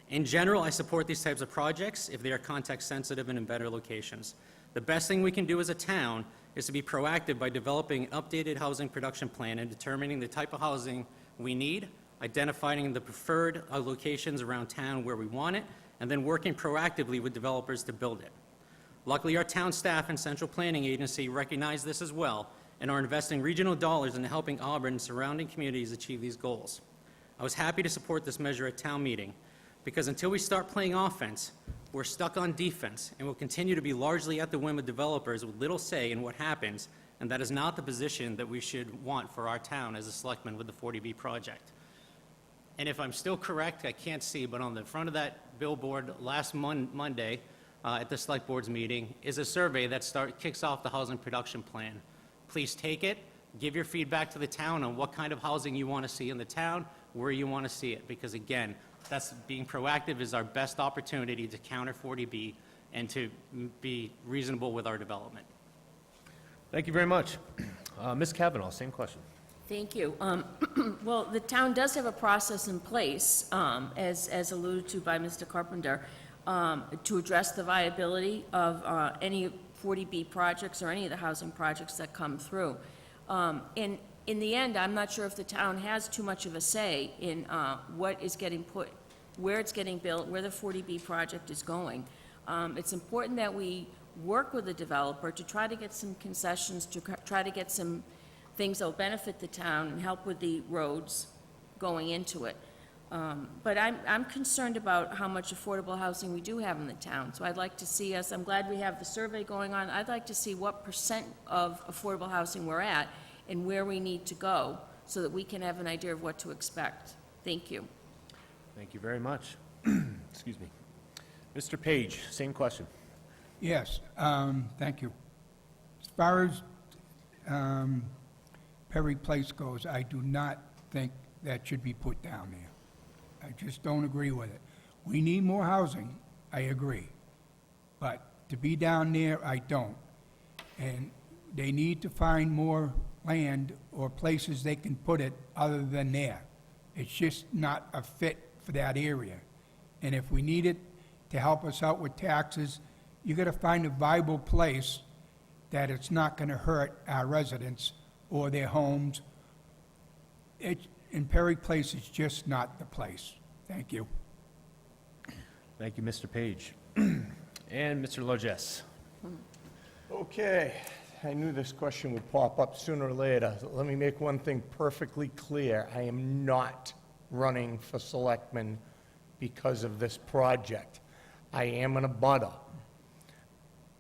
In general, I support these types of projects if they are context-sensitive and in better locations. The best thing we can do as a town is to be proactive by developing an updated housing production plan and determining the type of housing we need, identifying the preferred locations around town where we want it, and then working proactively with developers to build it. Luckily, our town staff and central planning agency recognize this as well and are investing regional dollars into helping Auburn and surrounding communities achieve these goals. I was happy to support this measure at town meeting because until we start playing offense, we're stuck on defense and will continue to be largely at the whim of developers with little say in what happens, and that is not the position that we should want for our town as a selectman with the 40B project. And if I'm still correct, I can't see, but on the front of that billboard last Monday at the select board's meeting is a survey that kicks off the housing production plan. Please take it, give your feedback to the town on what kind of housing you want to see in the town, where you want to see it, because again, that's being proactive is our best opportunity to counter 40B and to be reasonable with our development. Thank you very much. Ms. Kavanaugh, same question. Thank you. Well, the town does have a process in place, as alluded to by Mr. Carpenter, to address the viability of any 40B projects or any of the housing projects that come through. In the end, I'm not sure if the town has too much of a say in what is getting put, where it's getting built, where the 40B project is going. It's important that we work with the developer to try to get some concessions, to try to get some things that will benefit the town and help with the roads going into it. But I'm concerned about how much affordable housing we do have in the town. So I'd like to see us, I'm glad we have the survey going on, I'd like to see what % of affordable housing we're at and where we need to go so that we can have an idea of what to expect. Thank you. Thank you very much. Excuse me. Mr. Page, same question. Yes, thank you. As far as Perry Place goes, I do not think that should be put down there. I just don't agree with it. We need more housing, I agree. But to be down there, I don't. And they need to find more land or places they can put it other than there. It's just not a fit for that area. And if we need it to help us out with taxes, you gotta find a viable place that it's not gonna hurt our residents or their homes. And Perry Place is just not the place. Thank you. Thank you, Mr. Page. And Mr. Largess. Okay, I knew this question would pop up sooner or later. Let me make one thing perfectly clear. I am not running for selectman because of this project. I am an abutter.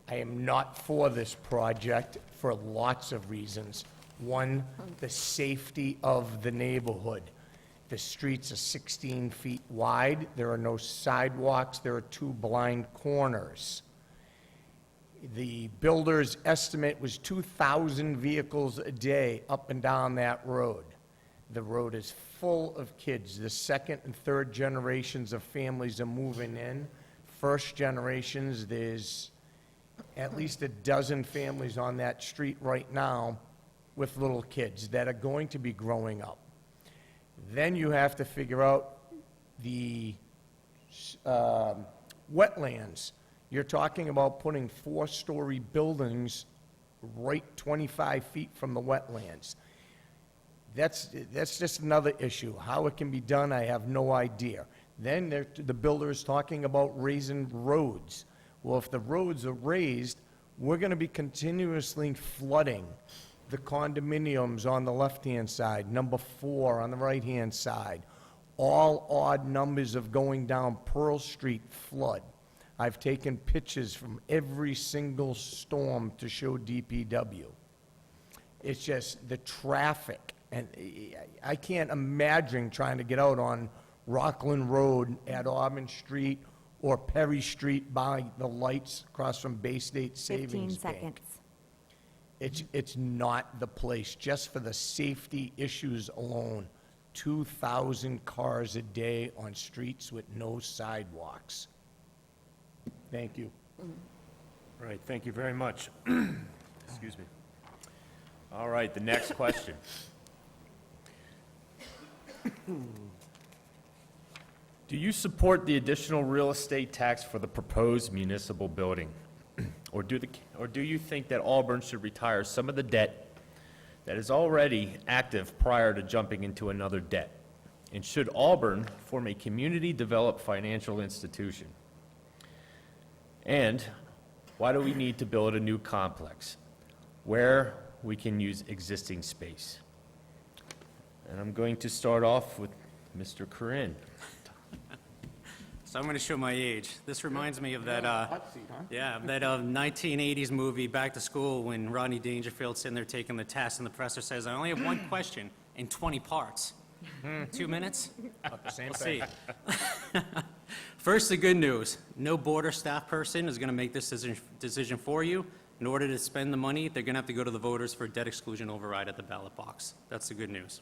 I am not for this project for lots of reasons. One, the safety of the neighborhood. The streets are 16 feet wide, there are no sidewalks, there are 2 blind corners. The builder's estimate was 2,000 vehicles a day up and down that road. The road is full of kids. The second and third generations of families are moving in. First generations, there's at least a dozen families on that street right now with little kids that are going to be growing up. Then you have to figure out the wetlands. You're talking about putting 4-story buildings right 25 feet from the wetlands. That's just another issue. How it can be done, I have no idea. Then the builder is talking about raising roads. Well, if the roads are raised, we're going to be continuously flooding the condominiums on the left-hand side, number 4 on the right-hand side. All odd numbers of going down Pearl Street flood. I've taken pictures from every single storm to show DPW. It's just the traffic, and I can't imagine trying to get out on Rockland Road at Auburn Street or Perry Street by the lights across from Bay State 15 Savings Bank. seconds. It's not the place, just for the safety issues alone. 2,000 cars a day on streets with no sidewalks. Thank you. All right, thank you very much. Excuse me. All right, the next question. Do you support the additional real estate tax for the proposed municipal building? Or do you think that Auburn should retire some of the debt that is already active prior to jumping into another debt? And should Auburn form a community-developed financial institution? And why do we need to build a new complex where we can use existing space? And I'm going to start off with Mr. Corinne. So I'm going to show my age. This reminds me of that, that 1980s movie, Back to School, when Rodney Dangerfield's sitting there taking the test, and the professor says, "I only have one question in 20 parts." 2 minutes? We'll see. First, the good news. No border staff person is going to make this decision for you. In order to spend the money, they're going to have to go to the voters for a debt exclusion override at the ballot box. That's the good news.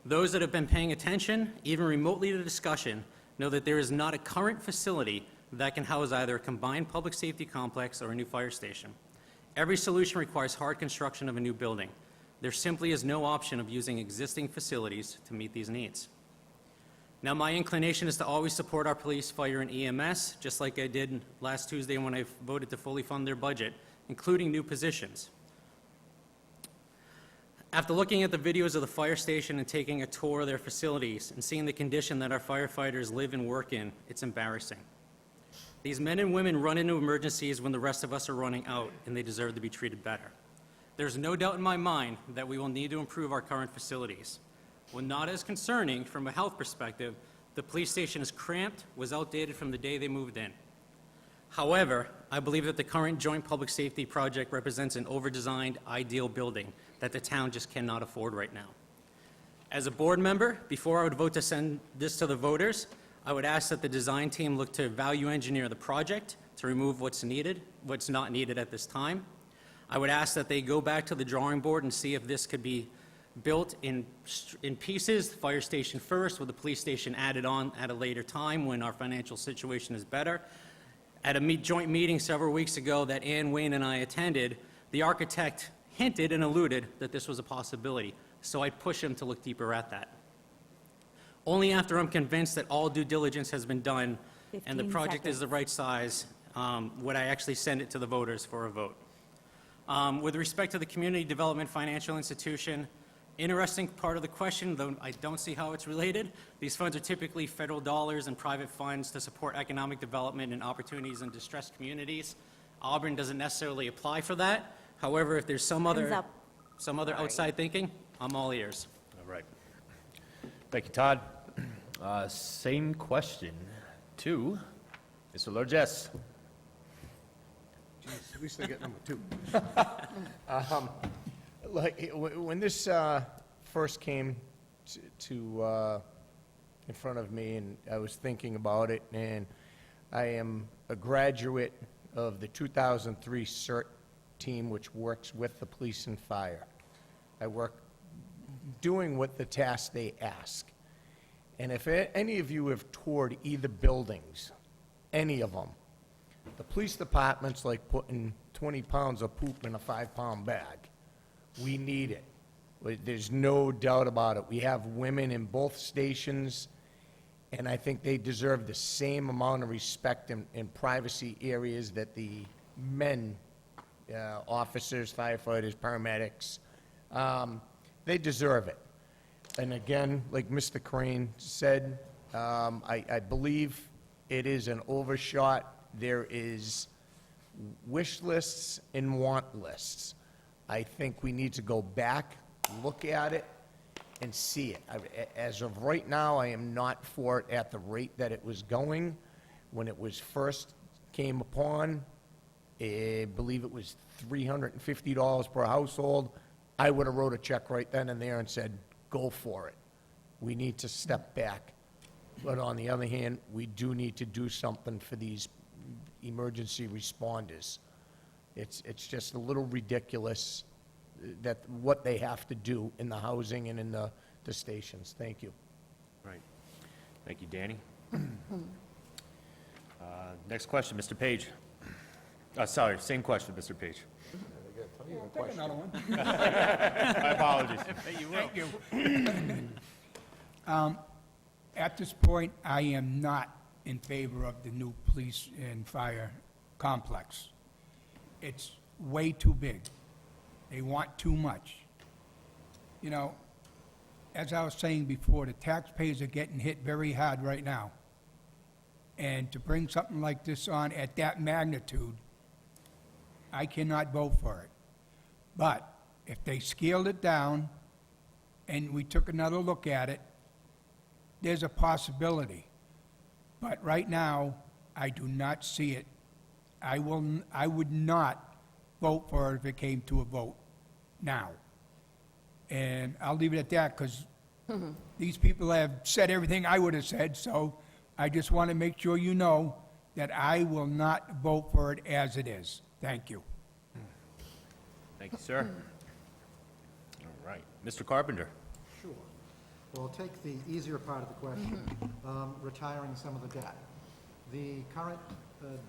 Those that have been paying attention, even remotely to the discussion, know that there is not a current facility that can house either a combined public safety complex or a new fire station. Every solution requires hard construction of a new building. There simply is no option of using existing facilities to meet these needs. Now, my inclination is to always support our police, fire, and EMS, just like I did last Tuesday when I voted to fully fund their budget, including new positions. After looking at the videos of the fire station and taking a tour of their facilities and seeing the condition that our firefighters live and work in, it's embarrassing. These men and women run into emergencies when the rest of us are running out, and they deserve to be treated better. There's no doubt in my mind that we will need to improve our current facilities. While not as concerning from a health perspective, the police station is cramped, was outdated from the day they moved in. However, I believe that the current joint public safety project represents an over-designed, ideal building that the town just cannot afford right now. As a board member, before I would vote to send this to the voters, I would ask that the design team look to value engineer the project to remove what's not needed at this time. I would ask that they go back to the drawing board and see if this could be built in pieces, fire station first, with the police station added on at a later time when our financial situation is better. At a joint meeting several weeks ago that Ann Wayne and I attended, the architect hinted and alluded that this was a possibility, so I pushed him to look deeper at that. Only after I'm convinced that all due diligence has been done and the 15 project is seconds. the right size, would I actually send it to the voters for a vote. With respect to the community development financial institution, interesting part of the question, though I don't see how it's related. These funds are typically federal dollars and private funds to support economic development and opportunities in distressed communities. Auburn doesn't necessarily apply for that. However, if there's some other outside thinking, I'm all ears. All right. Thank you, Todd. Same question to Mr. Largess. Jeez, at least I get number 2. When this first came to in front of me, and I was thinking about it, and I am a graduate of the 2003 CERT team, which works with the police and fire. I work doing what the tasks they ask. And if any of you have toured either buildings, any of them, the police department's like putting 20 pounds of poop in a 5-pound bag. We need it. There's no doubt about it. We have women in both stations, And I think they deserve the same amount of respect and privacy areas that the men, officers, firefighters, paramedics, they deserve it. And again, like Mr. Crane said, I believe it is an overshot. There is wish lists and want lists. I think we need to go back, look at it, and see it. As of right now, I am not for it at the rate that it was going. When it was first came upon, I believe it was $350 per household. I would have wrote a check right then and there and said, go for it. We need to step back. But on the other hand, we do need to do something for these emergency responders. It's just a little ridiculous that what they have to do in the housing and in the stations. Thank you. Right. Thank you, Danny. Next question, Mr. Page. Sorry, same question, Mr. Page. Take another one. My apologies. Thank you. At this point, I am not in favor of the new police and fire complex. It's way too big. They want too much. You know, as I was saying before, the taxpayers are getting hit very hard right now. And to bring something like this on at that magnitude, I cannot vote for it. But if they scaled it down and we took another look at it, there's a possibility. But right now, I do not see it. I would not vote for it if it came to a vote now. And I'll leave it at that, because these people have said everything I would have said, so I just want to make sure you know that I will not vote for it as it is. Thank you. Thank you, sir. All right. Mr. Carpenter. Sure. Well, take the easier part of the question, retiring some of the debt. The current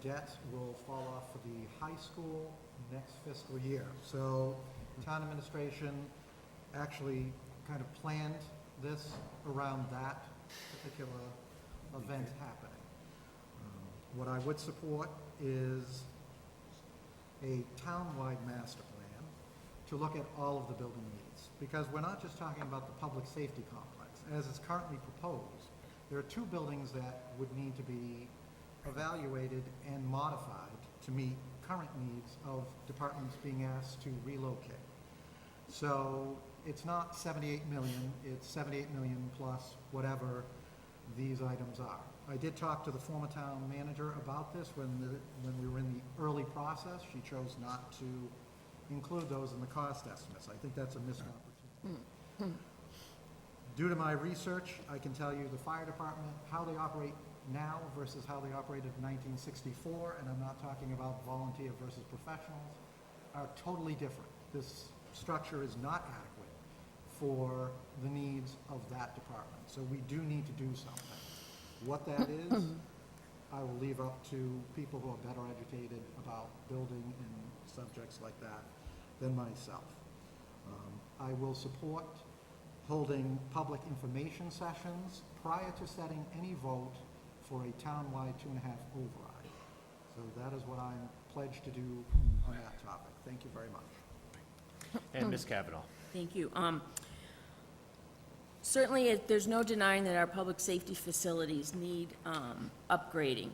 debt will fall off for the high school next fiscal year. So town administration actually kind of planned this around that particular event happening. What I would support is a town-wide master plan to look at all of the building needs, because we're not just talking about the public safety complex. As is currently proposed, there are two buildings that would need to be evaluated and modified to meet current needs of departments being asked to relocate. So it's not 78 million, it's 78 million plus whatever these items are. I did talk to the former town manager about this when we were in the early process. She chose not to include those in the cost estimates. I think that's a missed opportunity. Due to my research, I can tell you the fire department, how they operate now versus how they operated in 1964, and I'm not talking about volunteer versus professionals, are totally different. This structure is not adequate for the needs of that department. So we do need to do something. What that is, I will leave up to people who are better educated about building and subjects like that than myself. I will support holding public information sessions prior to setting any vote for a town-wide 2.5 override. So that is what I'm pledged to do on that topic. Thank you very much. And Ms. Kavanaugh. Thank you. Certainly, there's no denying that our public safety facilities need upgrading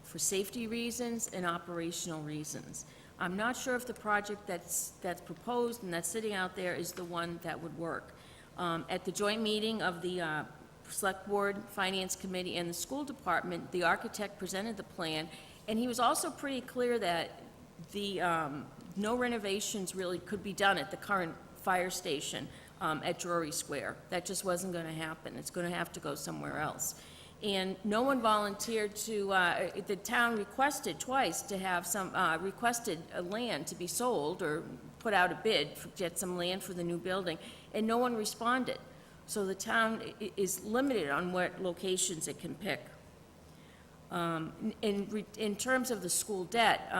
for safety reasons and operational reasons. I'm not sure if the project that's proposed and that's sitting out there is the one that would work. At the joint meeting of the Select Board, Finance Committee, and the School Department, the architect presented the plan, and he was also pretty clear that the no renovations really could be done at the current fire station at Drury Square. That just wasn't going to happen. It's going to have to go somewhere else. And no one volunteered to, the town requested twice to have some, requested land to be sold or put out a bid, get some land for the new building, and no one responded. So the town is limited on what locations it can pick. In terms of the school debt,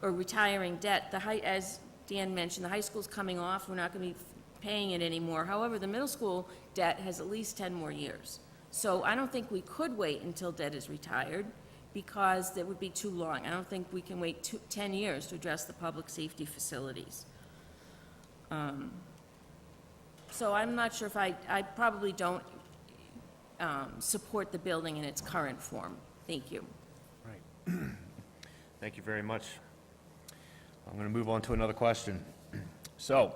or retiring debt, as Dan mentioned, the high school's coming off, we're not going to be paying it anymore. However, the middle school debt has at least 10 more years. So I don't think we could wait until debt is retired, because that would be too long. I don't think we can wait 10 years to address the public safety facilities. So I'm not sure if I probably don't support the building in its current form. Thank you. Right. Thank you very much. I'm going to move on to another question. So,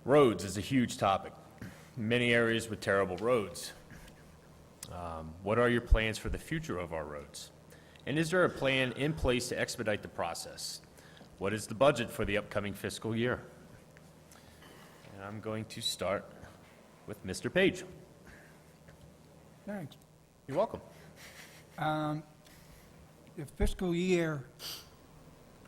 roads is a huge topic. Many areas with terrible roads. What are your plans for the future of our roads? And is there a plan in place to expedite the process? What is the budget for the upcoming fiscal year? And I'm going to start with Mr. Page. Thanks. You're welcome. The fiscal year,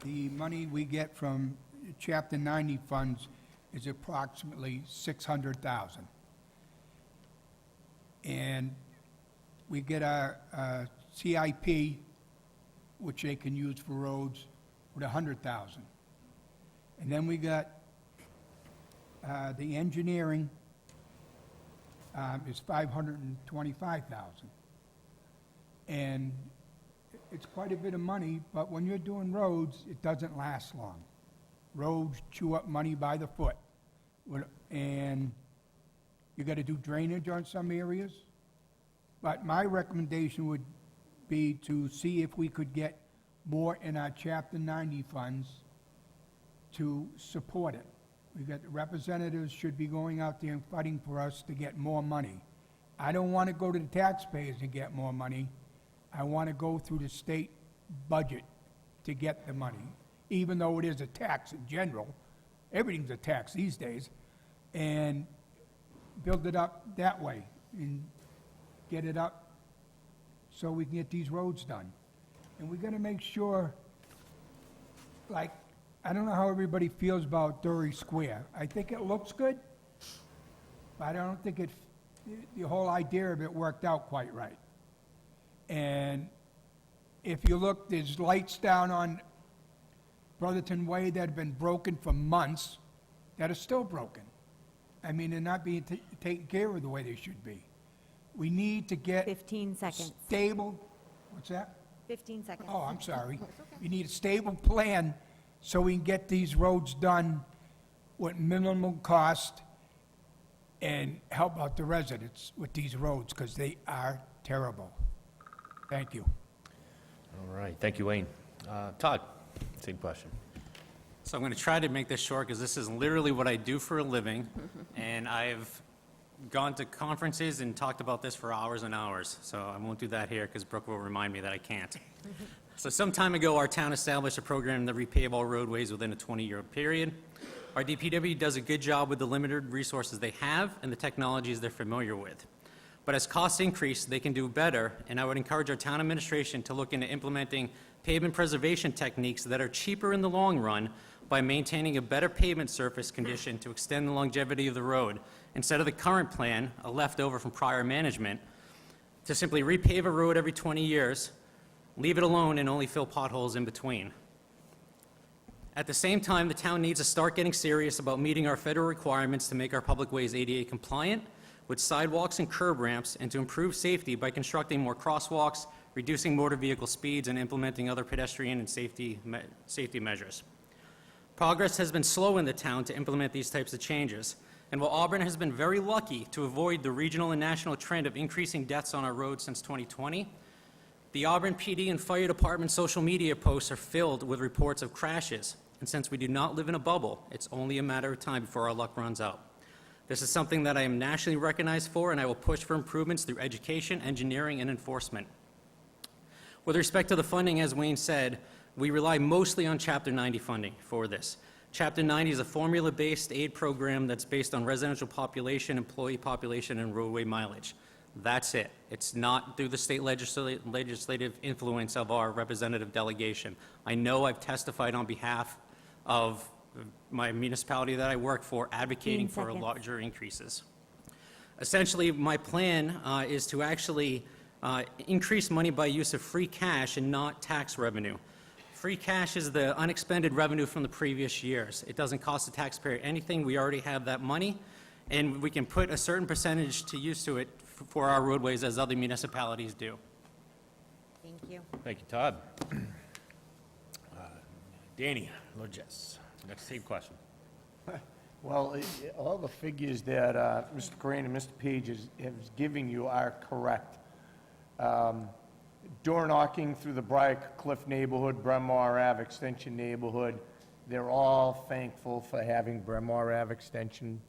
the money we get from Chapter 90 funds is approximately $600,000. And we get our CIP, which they can use for roads, with $100,000. And then we got the engineering is $525,000. And it's quite a bit of money, but when you're doing roads, it doesn't last long. Roads chew up money by the foot. And you gotta do drainage on some areas. But my recommendation would be to see if we could get more in our Chapter 90 funds to support it. We got representatives should be going out there and fighting for us to get more money. I don't want to go to the taxpayers and get more money. I want to go through the state budget to get the money, even though it is a tax in general. Everything's a tax these days. And build it up that way and get it up so we can get these roads done. And we got to make sure, like, I don't know how everybody feels about Dury Square. I think it looks good, but I don't think the whole idea of it worked out quite right. And if you look, there's lights down on Brotherton Way that have been broken for months that are still broken. I mean, they're not being taken care of the way they should be. We need to get 15 seconds. stable, what's that? 15 seconds. Oh, I'm sorry. We need a stable plan so we can get these roads done with minimal cost and help out the residents with these roads, because they are terrible. Thank you. All right, thank you, Wayne. Todd, same question. So I'm going to try to make this short because this is literally what I do for a living, and I've gone to conferences and talked about this for hours and hours, so I won't do that here because Brooke will remind me that I can't. So some time ago, our town established a program to repave all roadways within a 20-year period. Our DPW does a good job with the limited resources they have and the technologies they're familiar with. But as costs increase, they can do better, and I would encourage our town administration to look into implementing pavement preservation techniques that are cheaper in the long run by maintaining a better pavement surface condition to extend the longevity of the road, instead of the current plan, a leftover from prior management, to simply repave a road every 20 years, leave it alone, and only fill potholes in between. At the same time, the town needs to start getting serious about meeting our federal requirements to make our public ways ADA compliant, with sidewalks and curb ramps, and to improve safety by constructing more crosswalks, reducing motor vehicle speeds, and implementing other pedestrian and safety measures. Progress has been slow in the town to implement these types of changes, and while Auburn has been very lucky to avoid the regional and national trend of increasing deaths on our roads since 2020, the Auburn PD and Fire Department social media posts are filled with reports of crashes, and since we do not live in a bubble, it's only a matter of time before our luck runs out. This is something that I am nationally recognized for, and I will push for improvements through education, engineering, and enforcement. With respect to the funding, as Wayne said, we rely mostly on Chapter 90 funding for this. Chapter 90 is a formula-based aid program that's based on residential population, employee population, and roadway mileage. That's it. It's not through the state legislative influence of our representative delegation. I know I've testified on behalf of my municipality that I work for, advocating for larger increases. Essentially, my plan is to actually increase money by use of free cash and not tax revenue. Free cash is the unexpended revenue from the previous years. It doesn't cost the taxpayer anything. We already have that money, and we can put a certain percentage to use to it for our roadways as other municipalities do. Thank you. Thank you, Todd. Danny, Logis, next same question. Well, all the figures that Mr. Crane and Mr. Page is giving you are correct. Door knocking through the Briarcliff neighborhood, Bryn Mawr Ave Extension neighborhood, they're all thankful for having Bryn Mawr Ave Extension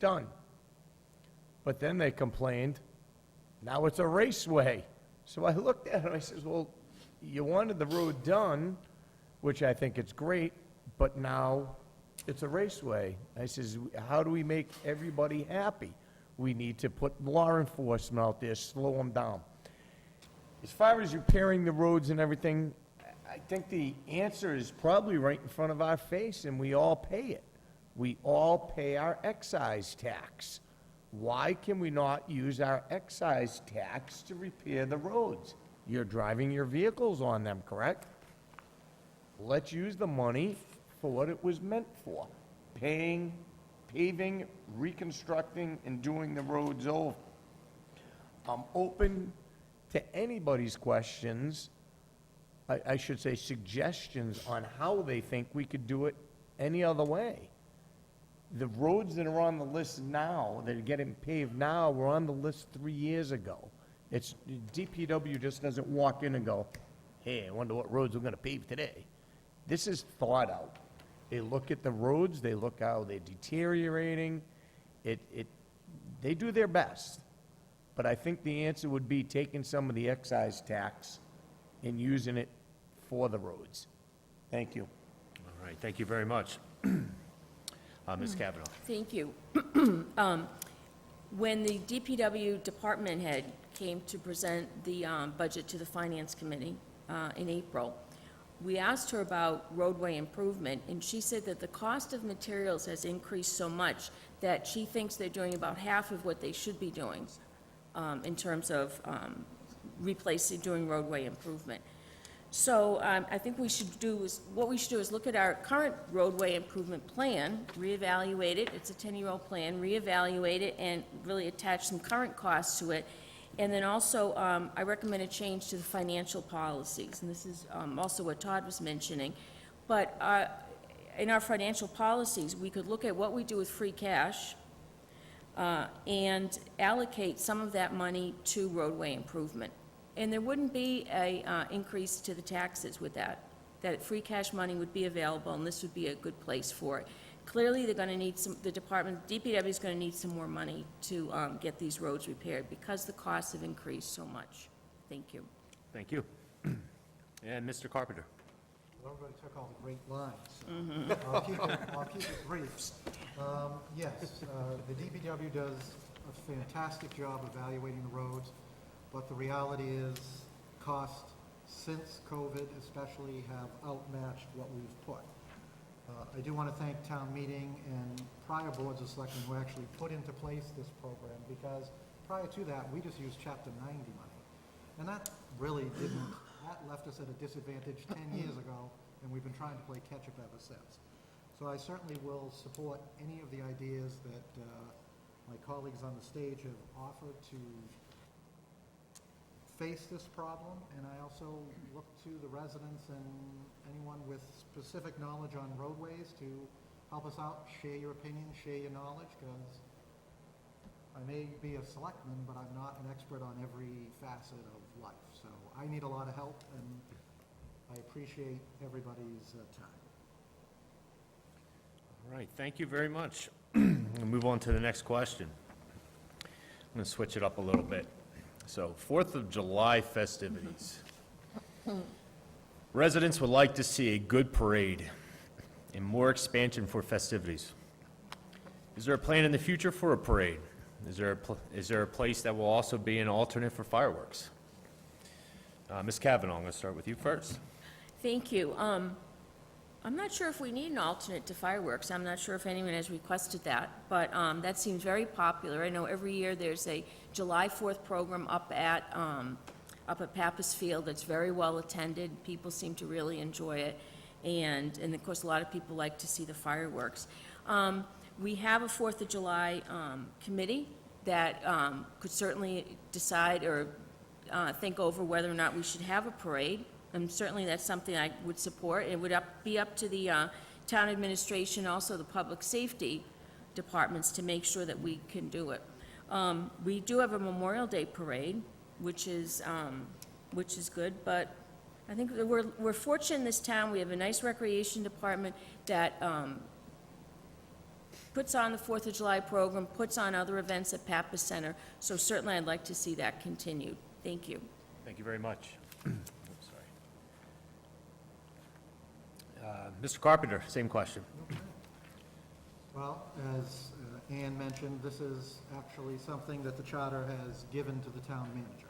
done. But then they complained, now it's a raceway. So I looked at it, I says, well, you wanted the road done, which I think it's great, but now it's a raceway. I says, how do we make everybody happy? We need to put law enforcement out there, slow them down. As far as repairing the roads and everything, I think the answer is probably right in front of our face, and we all pay it. We all pay our excise tax. Why can we not use our excise tax to repair the roads? You're driving your vehicles on them, correct? Let's use the money for what it was meant for, paving, reconstructing, and doing the roads over. I'm open to anybody's questions, I should say suggestions on how they think we could do it any other way. The roads that are on the list now, that are getting paved now, were on the list 3 years ago. It's, DPW just doesn't walk in and go, hey, I wonder what roads we're gonna pave today. This is thought out. They look at the roads, they look how they're deteriorating, they do their best. But I think the answer would be taking some of the excise tax and using it for the roads. Thank you. All right, thank you very much. Ms. Kavanaugh. Thank you. When the DPW department head came to present the budget to the Finance Committee in April, we asked her about roadway improvement, and she said that the cost of materials has increased so much that she thinks they're doing about half of what they should be doing in terms of doing roadway improvement. So I think what we should do is look at our current roadway improvement plan, reevaluate it, it's a 10-year-old plan, reevaluate it, and really attach some current costs to it. And then also, I recommend a change to the financial policies, and this is also what Todd was mentioning. But in our financial policies, we could look at what we do with free cash and allocate some of that money to roadway improvement. And there wouldn't be a increase to the taxes with that. That free cash money would be available, and this would be a good place for it. Clearly, they're going to need DPW is going to need some more money to get these roads repaired because the costs have increased so much. Thank you. Thank you. And Mr. Carpenter. Well, everybody took all the great lines, so I'll keep it brief. Yes, the DPW does a fantastic job evaluating the roads, but the reality is costs since COVID especially have outmatched what we've put. I do want to thank town meeting and prior boards of selectmen who actually put into place this program, because prior to that, we just used Chapter 90 money. And that really that left us at a disadvantage 10 years ago, and we've been trying to play catch-up ever since. So I certainly will support any of the ideas that my colleagues on the stage have offered to face this problem, and I also look to the residents and anyone with specific knowledge on roadways to help us out, share your opinion, share your knowledge, because I may be a selectman, but I'm not an expert on every facet of life. So I need a lot of help, and I appreciate everybody's time. All right, thank you very much. We'll move on to the next question. I'm going to switch it up a little bit. So, 4th of July festivities. Residents would like to see a good parade and more expansion for festivities. Is there a plan in the future for a parade? Is there a place that will also be an alternate for fireworks? Ms. Kavanaugh, I'm going to start with you first. Thank you. I'm not sure if we need an alternate to fireworks. I'm not sure if anyone has requested that, but that seems very popular. I know every year there's a July 4th program up at Pappas Field that's very well attended. People seem to really enjoy it, and of course, a lot of people like to see the fireworks. We have a 4th of July committee, that could certainly decide or think over whether or not we should have a parade. And certainly that's something I would support. It would be up to the town administration, also the public safety departments, to make sure that we can do it. We do have a Memorial Day parade, which is good, but I think that we're fortunate in this town. We have a nice recreation department that puts on the 4th of July program, puts on other events at Pappas Center, so certainly I'd like to see that continued. Thank you. Thank you very much. Oops, sorry. Mr. Carpenter, same question. Well, as Ann mentioned, this is actually something that the charter has given to the town manager.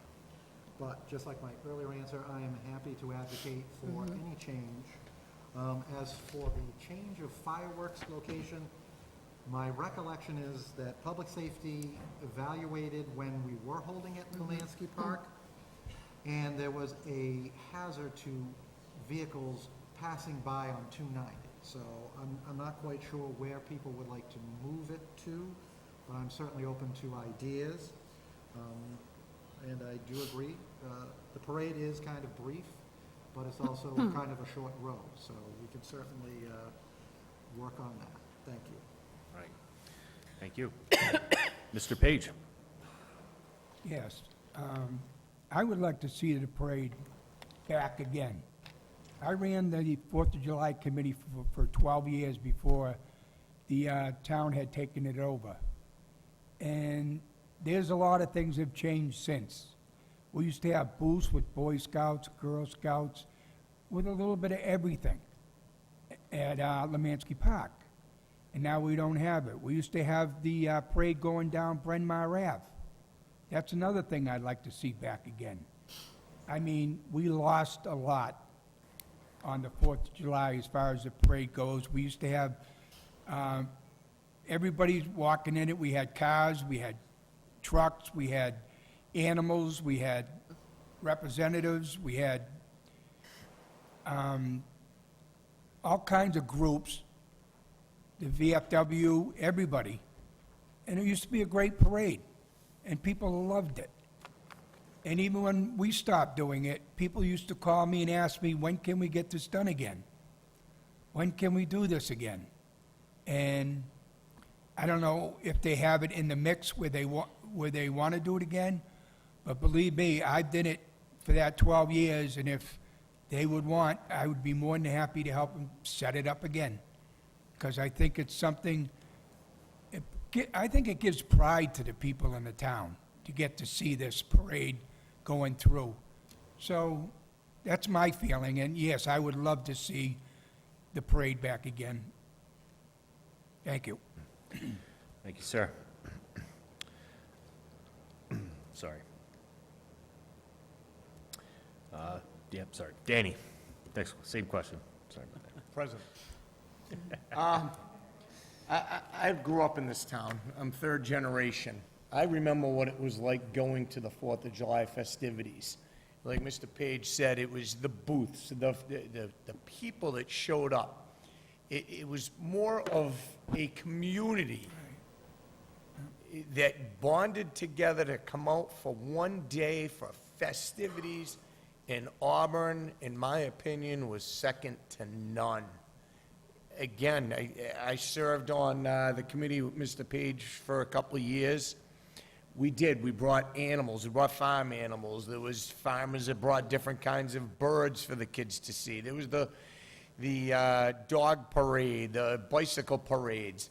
But just like my earlier answer, I am happy to advocate for any change. As for the change of fireworks location, my recollection is that public safety evaluated when we were holding it in Lansky Park, and there was a hazard to vehicles passing by on 290. So I'm not quite sure where people would like to move it to, but I'm certainly open to ideas. And I do agree, the parade is kind of brief, but it's also kind of a short road, so we can certainly work on that. Thank you. All right. Thank you. Mr. Page? Yes. I would like to see the parade back again. I ran the 4th of July committee for 12 years before the town had taken it over. And there's a lot of things that have changed since. We used to have booths with Boy Scouts, Girl Scouts, with a little bit of everything at Lemansky Park. And now we don't have it. We used to have the parade going down Bryn Mawr Ave. That's another thing I'd like to see back again. I mean, we lost a lot on the 4th of July as far as the parade goes. We used to have everybody walking in it. We had cars, we had trucks, we had animals, we had representatives, we had all kinds of groups, the VFW, everybody. And it used to be a great parade, and people loved it. And even when we stopped doing it, people used to call me and ask me, when can we get this done again? When can we do this again? And I don't know if they have it in the mix where they want to do it again, but believe me, I did it for that 12 years, and if they would want, I would be more than happy to help them set it up again. Because I think it's something, I think it gives pride to the people in the town to get to see this parade going through. So that's my feeling, and yes, I would love to see the parade back again. Thank you. Thank you, sir. Sorry. Sorry. Danny, next, same question. Sorry about that. President. I grew up in this town. I'm third generation. I remember what it was like going to the 4th of July festivities. Like Mr. Page said, it was the booths, the people that showed up. It was more of a community that bonded together to come out for one day for festivities. And Auburn, in my opinion, was second to none. Again, I served on the committee with Mr. Page for a couple of years. We brought animals, we brought farm animals. There was farmers that brought different kinds of birds for the kids to see. There was the dog parade, the bicycle parades.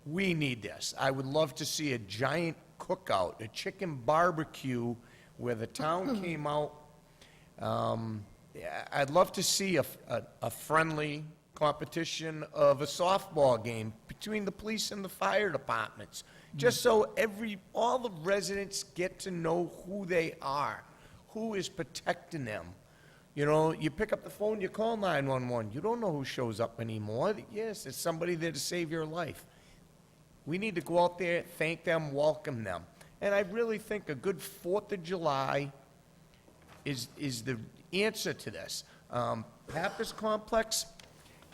We need this. I would love to see a giant cookout, a chicken barbecue where the town came out. I'd love to see a friendly competition of a softball game between the police and the fire departments, just so all the residents get to know who they are, who is protecting them. You know, you pick up the phone, you call 911, you don't know who shows up anymore. Yes, it's somebody there to save your life. We need to go out there, thank them, welcome them. And I really think a good 4th of July is the answer to this. Pappas Complex,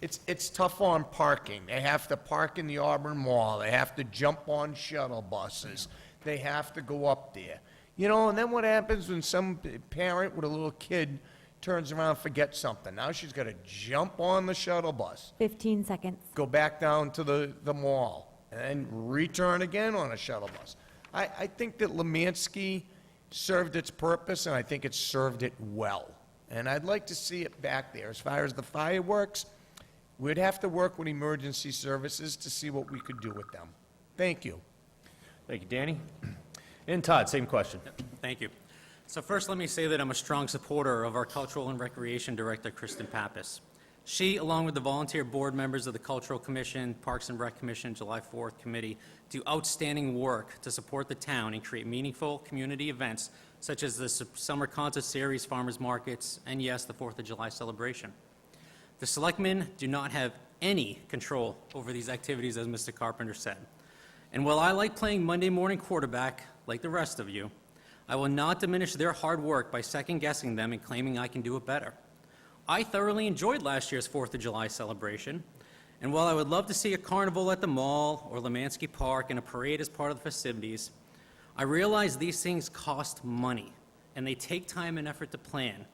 it's tough on parking. They have to park in the Auburn Mall. They have to jump on shuttle buses. they have to go up there. You know, and then what happens when some parent with a little kid turns around and forgets something? Now she's got to jump on the shuttle bus, 15 seconds. go back down to the mall, and then return again on a shuttle bus. I think that Lemansky served its purpose, and I think it served it well. And I'd like to see it back there. As far as the fireworks, we'd have to work with emergency services to see what we could do with them. Thank you. Thank you, Danny. And Todd, same question. Thank you. So first, let me say that I'm a strong supporter of our Cultural and Recreation Director, Kristen Pappas. She, along with the volunteer board members of the Cultural Commission, Parks and Rec Commission, July 4th Committee, do outstanding work to support the town and create meaningful community events such as the summer concert series, farmers markets, and yes, the 4th of July celebration. The selectmen do not have any control over these activities, as Mr. Carpenter said. And while I like playing Monday morning quarterback, like the rest of you, I will not diminish their hard work by second-guessing them and claiming I can do it better. I thoroughly enjoyed last year's 4th of July celebration, and while I would love to see a carnival at the mall or Lemansky Park and a parade as part of the festivities, I realize these things cost money, and they take time and effort to plan.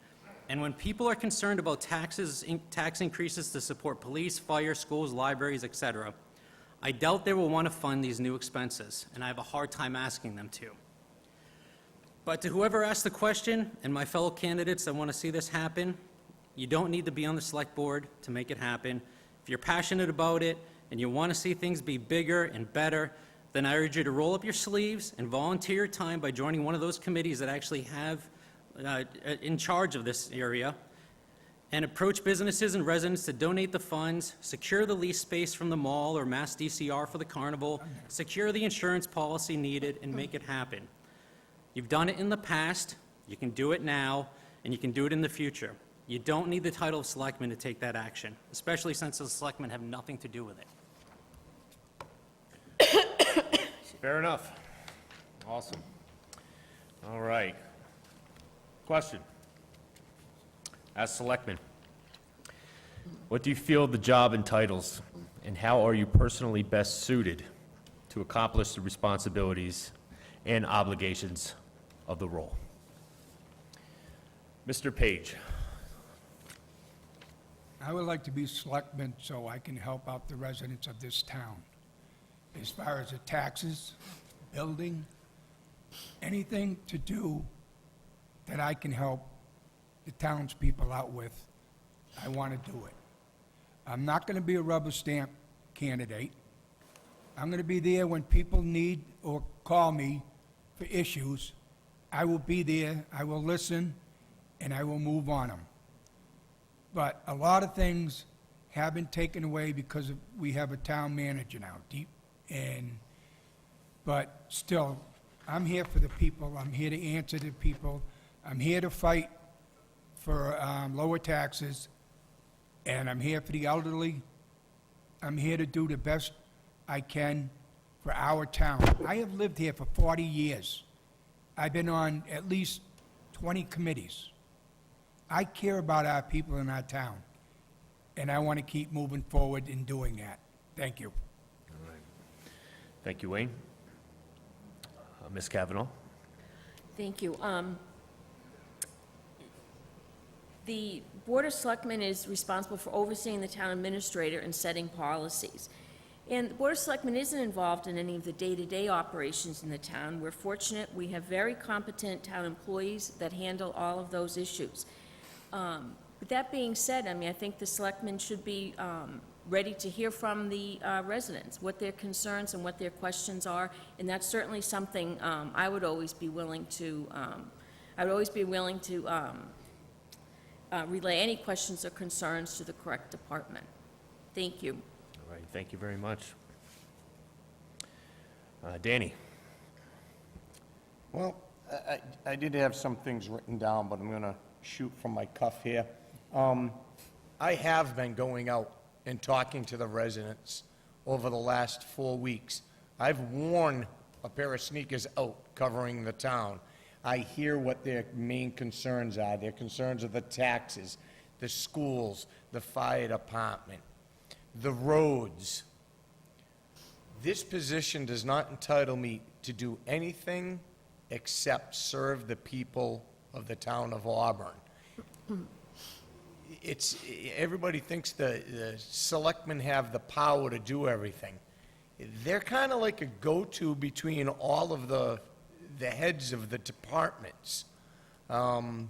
And when people are concerned about tax increases to support police, fire, schools, libraries, etc., I doubt they will want to fund these new expenses, and I have a hard time asking them to. But to whoever asked the question, and my fellow candidates that want to see this happen, you don't need to be on the select board to make it happen. If you're passionate about it and you want to see things be bigger and better, then I urge you to roll up your sleeves and volunteer your time by joining one of those committees that actually have in charge of this area, and approach businesses and residents to donate the funds, secure the lease space from the mall or Mass DCR for the carnival, secure the insurance policy needed, and make it happen. You've done it in the past, you can do it now, and you can do it in the future. You don't need the title of selectman to take that action, especially since the selectmen have nothing to do with it. Fair enough. Awesome. All right. Question. As selectman, what do you feel the job entitles, and how are you personally best suited to accomplish the responsibilities and obligations of the role? Mr. Page. I would like to be selectman so I can help out the residents of this town. As far as the taxes, building, anything to do that I can help the townspeople out with, I want to do it. I'm not going to be a rubber stamp candidate. I'm going to be there when people need or call me for issues. I will be there, I will listen, and I will move on them. But a lot of things have been taken away because we have a town manager now, but still, I'm here for the people, I'm here to answer to people, I'm here to fight for lower taxes, and I'm here for the elderly. I'm here to do the best I can for our town. I have lived here for 40 years. I've been on at least 20 committees. I care about our people in our town, and I want to keep moving forward in doing that. Thank you. Thank you, Wayne. Ms. Kavanaugh. Thank you. The Board of Selectmen is responsible for overseeing the town administrator and setting policies. And the Board of Selectmen isn't involved in any of the day-to-day operations in the town. We're fortunate we have very competent town employees that handle all of those issues. With that being said, I mean, I think the selectmen should be ready to hear from the residents, what their concerns and what their questions are, and that's certainly something I would always be willing to, relay any questions or concerns to the correct department. Thank you. All right, thank you very much. Danny. Well, I did have some things written down, but I'm going to shoot from my cuff here. I have been going out and talking to the residents over the last 4 weeks. I've worn a pair of sneakers out covering the town. I hear what their main concerns are. Their concerns are the taxes, the schools, the fire department, the roads. This position does not entitle me to do anything except serve the people of the town of Auburn. It's, everybody thinks the selectmen have the power to do everything. They're kind of like a go-to between all of the heads of the departments. Mr.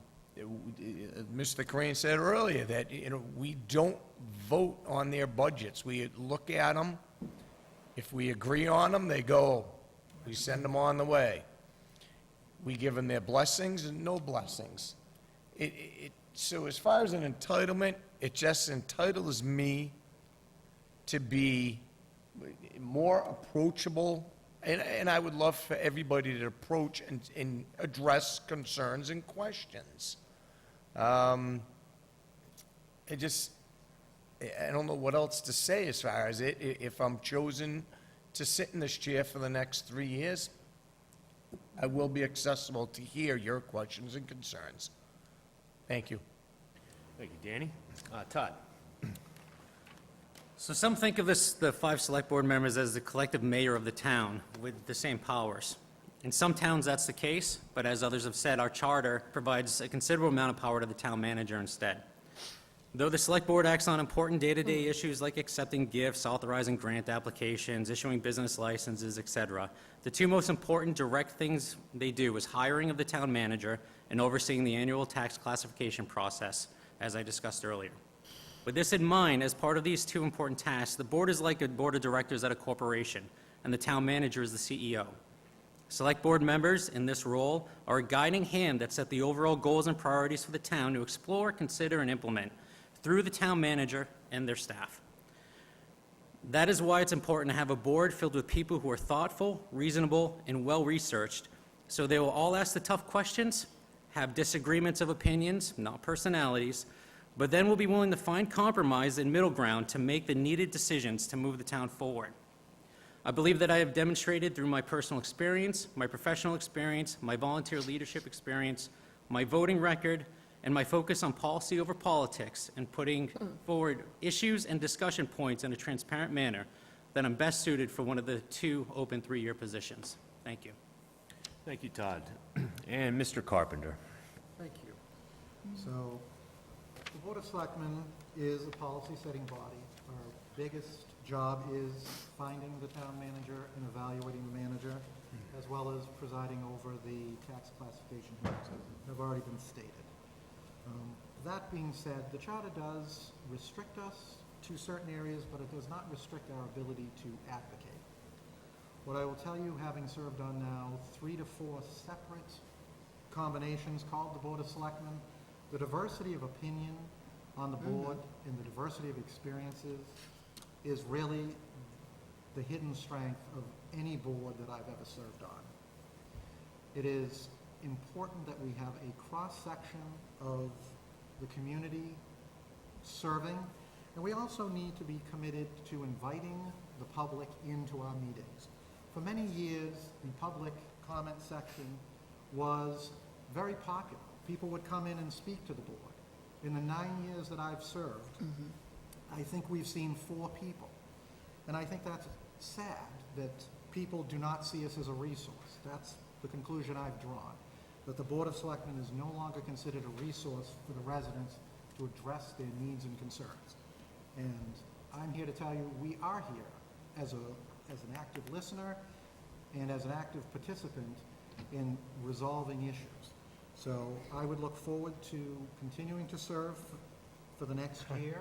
Crane said earlier that, we don't vote on their budgets. We look at them. If we agree on them, they go. We send them on the way. We give them their blessings and no blessings. So as far as an entitlement, it just entitles me to be more approachable, and I would love for everybody to approach and address concerns and questions. I don't know what else to say as far as it. If I'm chosen to sit in this chair for the next 3 years, I will be accessible to hear your questions and concerns. Thank you. Thank you, Danny. Todd? So some think of this, the 5 select board members, as the collective mayor of the town with the same powers. In some towns, that's the case, but as others have said, our charter provides a considerable amount of power to the town manager instead. Though the select board acts on important day-to-day issues like accepting gifts, authorizing grant applications, issuing business licenses, etc., the 2 most important direct things they do is hiring of the town manager and overseeing the annual tax classification process, as I discussed earlier. With this in mind, as part of these 2 important tasks, the board is like a board of directors at a corporation, and the town manager is the CEO. Select board members in this role are a guiding hand that set the overall goals and priorities for the town to explore, consider, and implement through the town manager and their staff. That is why it's important to have a board filled with people who are thoughtful, reasonable, and well-researched, so they will all ask the tough questions, have disagreements of opinions, not personalities, but then will be willing to find compromise and middle ground to make the needed decisions to move the town forward. I believe that I have demonstrated through my personal experience, my professional experience, my volunteer leadership experience, my voting record, and my focus on policy over politics and putting forward issues and discussion points in a transparent manner that I'm best suited for one of the 2 open 3-year positions. Thank you. Thank you, Todd. And Mr. Carpenter? Thank you. So, the Board of Selectmen is a policy-setting body. Our biggest job is finding the town manager and evaluating the manager, as well as presiding over the tax classification hearings that have already been stated. That being said, the charter does restrict us to certain areas, but it does not restrict our ability to advocate. What I will tell you, having served on now 3 to 4 separate combinations called the Board of Selectmen, the diversity of opinion on the board and the diversity of experiences is really the hidden strength of any board that I've ever served on. It is important that we have a cross-section of the community serving, and we also need to be committed to inviting the public into our meetings. For many years, the public comment section was very popular. People would come in and speak to the board. In the 9 years that I've served, I think we've seen 4 people. And I think that's sad that people do not see us as a resource. That's the conclusion I've drawn, that the Board of Selectmen is no longer considered a resource for the residents to address their needs and concerns. And I'm here to tell you, we are here as an active listener and as an active participant in resolving issues. So I would look forward to continuing to serve for the next year.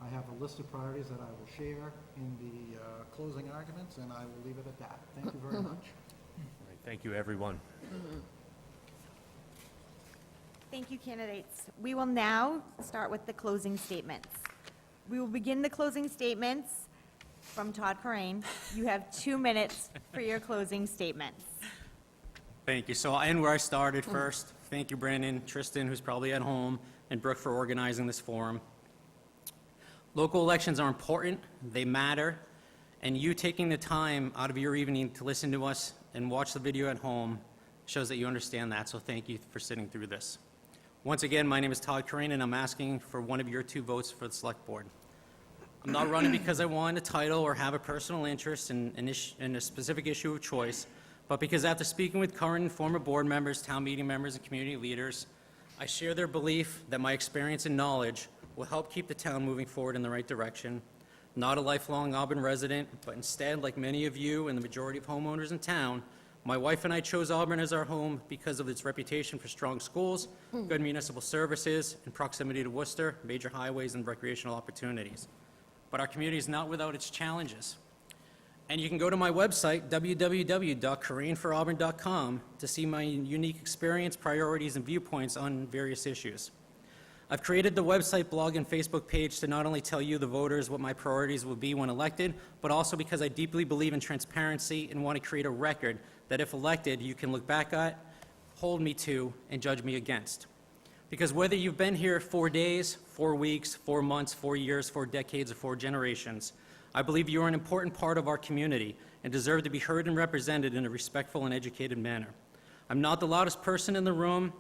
I have a list of priorities that I will share in the closing arguments, and I will leave it at that. Thank you very much. All right, thank you, everyone. Thank you, candidates. We will now start with the closing statements. We will begin the closing statements from Todd Corain. You have 2 minutes for your closing statements. Thank you. So I'll end where I started first. Thank you, Brandon, Tristan, who's probably at home, and Brooke for organizing this forum. Local elections are important, they matter, and you taking the time out of your evening to listen to us and watch the video at home shows that you understand that, so thank you for sitting through this. Once again, my name is Todd Corain, and I'm asking for one of your 2 votes for the Select Board. I'm not running because I want a title or have a personal interest in a specific issue of choice, but because after speaking with current and former board members, town meeting members, and community leaders, I share their belief that my experience and knowledge will help keep the town moving forward in the right direction. Not a lifelong Auburn resident, but instead, like many of you and the majority of homeowners in town, my wife and I chose Auburn as our home because of its reputation for strong schools, good municipal services, and proximity to Worcester, major highways, and recreational opportunities. But our community is not without its challenges. And you can go to my website, www.koreanforauburn.com, to see my unique experience, priorities, and viewpoints on various issues. I've created the website, blog, and Facebook page to not only tell you, the voters, what my priorities will be when elected, but also because I deeply believe in transparency and want to create a record that, if elected, you can look back at, hold me to, and judge me against. Because whether you've been here 4 days, 4 weeks, 4 months, 4 years, 4 decades, or 4 generations, I believe you are an important part of our community and deserve to be heard and represented in a respectful and educated manner. I'm not the loudest person in the room,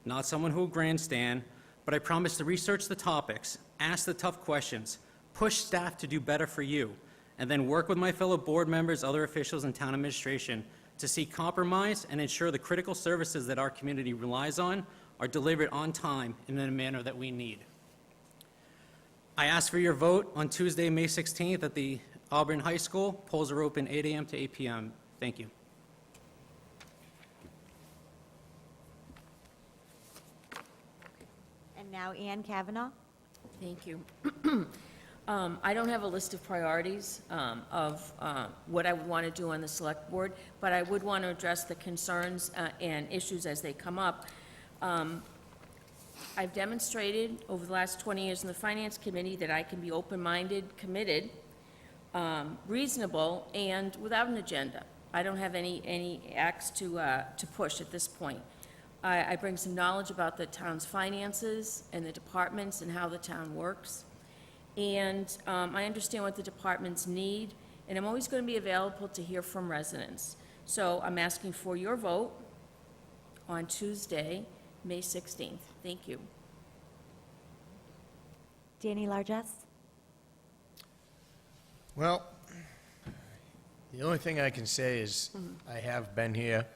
not someone who will grandstand, but I promise to research the topics, ask the tough questions, push staff to do better for you, and then work with my fellow board members, other officials, and town administration to seek compromise and ensure the critical services that our community relies on are delivered on time and in a manner that we need. I ask for your vote on Tuesday, May 16th at the Auburn High School. Polls are open 8 a.m. to 8 p.m. Thank you. And now Ann Kavanaugh. Thank you. I don't have a list of priorities of what I would want to do on the select board, but I would want to address the concerns and issues as they come up. I've demonstrated over the last 20 years in the Finance Committee that I can be open-minded, committed, reasonable, and without an agenda. I don't have any acts to push at this point. I bring some knowledge about the town's finances and the departments and how the town works. And I understand what the departments need, and I'm always going to be available to hear from residents. So I'm asking for your vote on Tuesday, May 16th. Thank you. Danny Largess. Well, the only thing I can say is I have been here,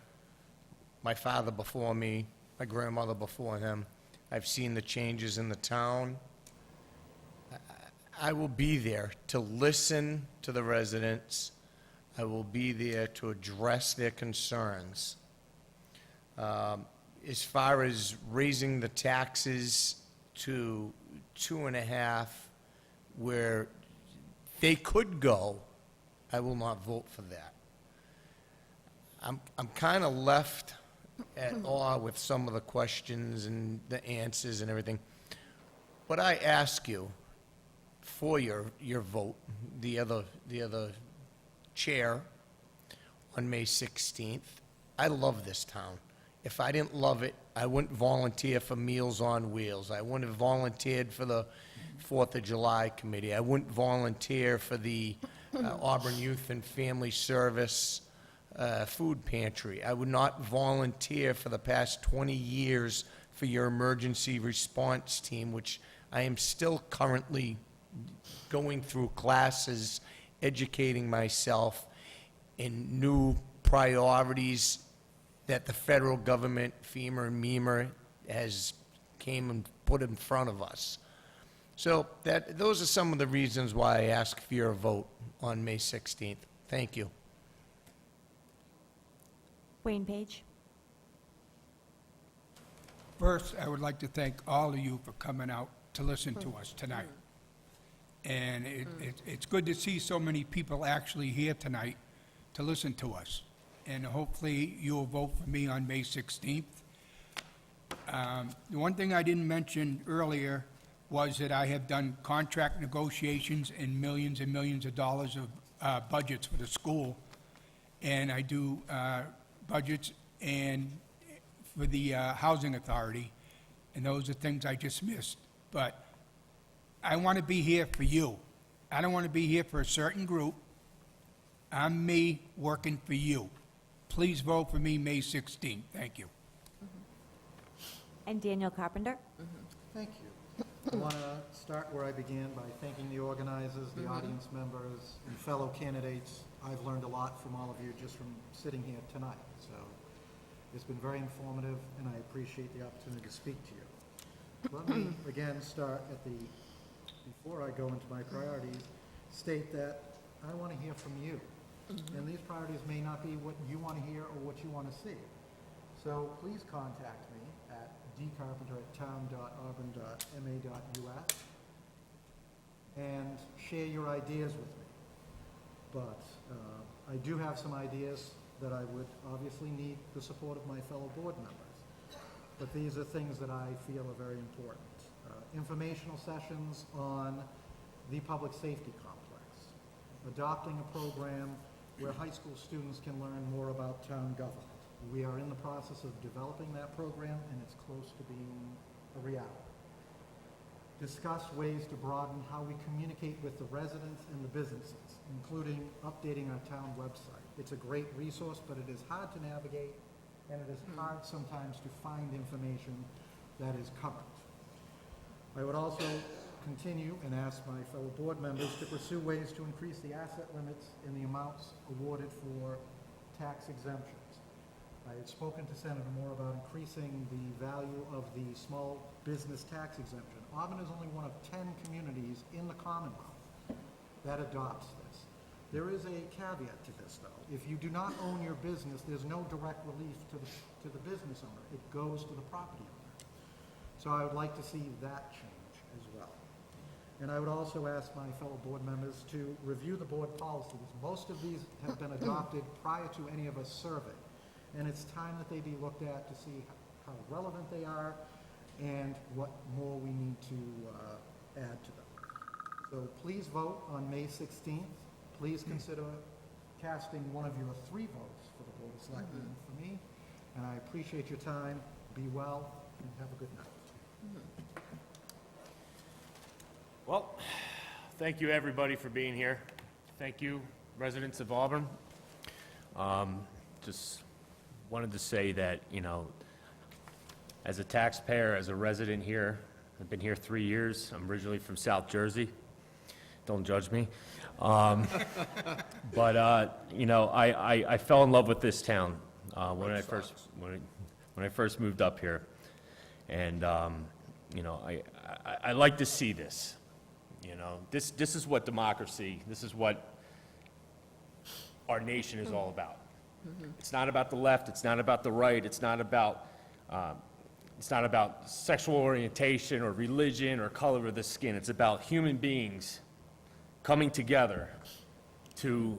my father before me, my grandmother before him. I've seen the changes in the town. I will be there to listen to the residents. I will be there to address their concerns. As far as raising the taxes to 2.5, where they could go, I will not vote for that. I'm kind of left at awe with some of the questions and the answers and everything. But I ask you for your vote, the other chair, on May 16th. I love this town. If I didn't love it, I wouldn't volunteer for Meals on Wheels. I wouldn't have volunteered for the 4th of July committee. I wouldn't volunteer for the Auburn Youth and Family Service food pantry. I would not volunteer for the past 20 years for your emergency response team, which I am still currently going through classes, educating myself in new priorities that the federal government, FEMA and MEMA, has came and put in front of us. So those are some of the reasons why I ask for your vote on May 16th. Thank you. Wayne Page. First, I would like to thank all of you for coming out to listen to us tonight. And it's good to see so many people actually here tonight to listen to us. And hopefully you'll vote for me on May 16th. The one thing I didn't mention earlier was that I have done contract negotiations and millions of dollars of budgets for the school. And I do budgets and for the Housing Authority. And those are things I just missed. But I want to be here for you. I don't want to be here for a certain group. I'm me working for you. Please vote for me May 16th. Thank you. And Daniel Carpenter. Thank you. I want to start where I began by thanking the organizers, the audience members, and fellow candidates. I've learned a lot from all of you just from sitting here tonight, so it's been very informative, and I appreciate the opportunity to speak to you. Let me again start at before I go into my priorities, state that I want to hear from you. And these priorities may not be what you want to hear or what you want to see. So please contact me at dcarpenter@town.auburn.ma.us and share your ideas with me. But I do have some ideas that I would obviously need the support of my fellow board members. But these are things that I feel are very important. Informational sessions on the public safety complex, adopting a program where high school students can learn more about town government. We are in the process of developing that program, and it's close to being a reality. Discuss ways to broaden how we communicate with the residents and the businesses, including updating our town website. It's a great resource, but it is hard to navigate, and it is hard sometimes to find information that is current. I would also continue and ask my fellow board members to pursue ways to increase the asset limits and the amounts awarded for tax exemptions. I had spoken to Senator Moore about increasing the value of the small business tax exemption. Auburn is only one of 10 communities in the Commonwealth that adopts this. There is a caveat to this, though. If you do not own your business, there's no direct relief to the business owner. It goes to the property owner. So I would like to see that change as well. And I would also ask my fellow board members to review the board policies. Most of these have been adopted prior to any of us serving. And it's time that they be looked at to see how relevant they are and what more we need to add to them. So please vote on May 16th. Please consider casting one of your 3 votes for the Board of Selectmen for me. And I appreciate your time. Be well and have a good night. Well, thank you, everybody, for being here. Thank you, residents of Auburn. Just wanted to say that, as a taxpayer, as a resident here, I've been here 3 years. I'm originally from South Jersey. Don't judge me. I fell in love with this town when I first moved up here. And, I like to see this. This is what democracy, this is what our nation is all about. It's not about the left, it's not about the right, it's not about sexual orientation or religion or color of the skin. It's about human beings coming together to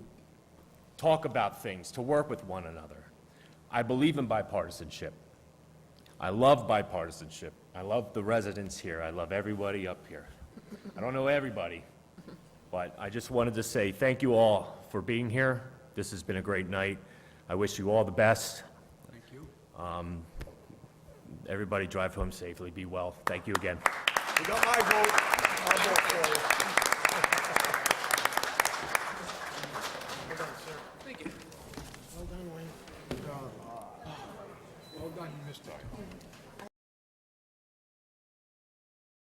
talk about things, to work with one another. I believe in bipartisanship. I love bipartisanship. I love the residents here. I love everybody up here. I don't know everybody, but I just wanted to say thank you all for being here. This has been a great night. I wish you all the best. Thank you. Everybody drive home safely. Be well. Thank you again. You got my vote. I'll vote for you. Well done, sir. Thank you. Well done, Wayne. Well done, Mr.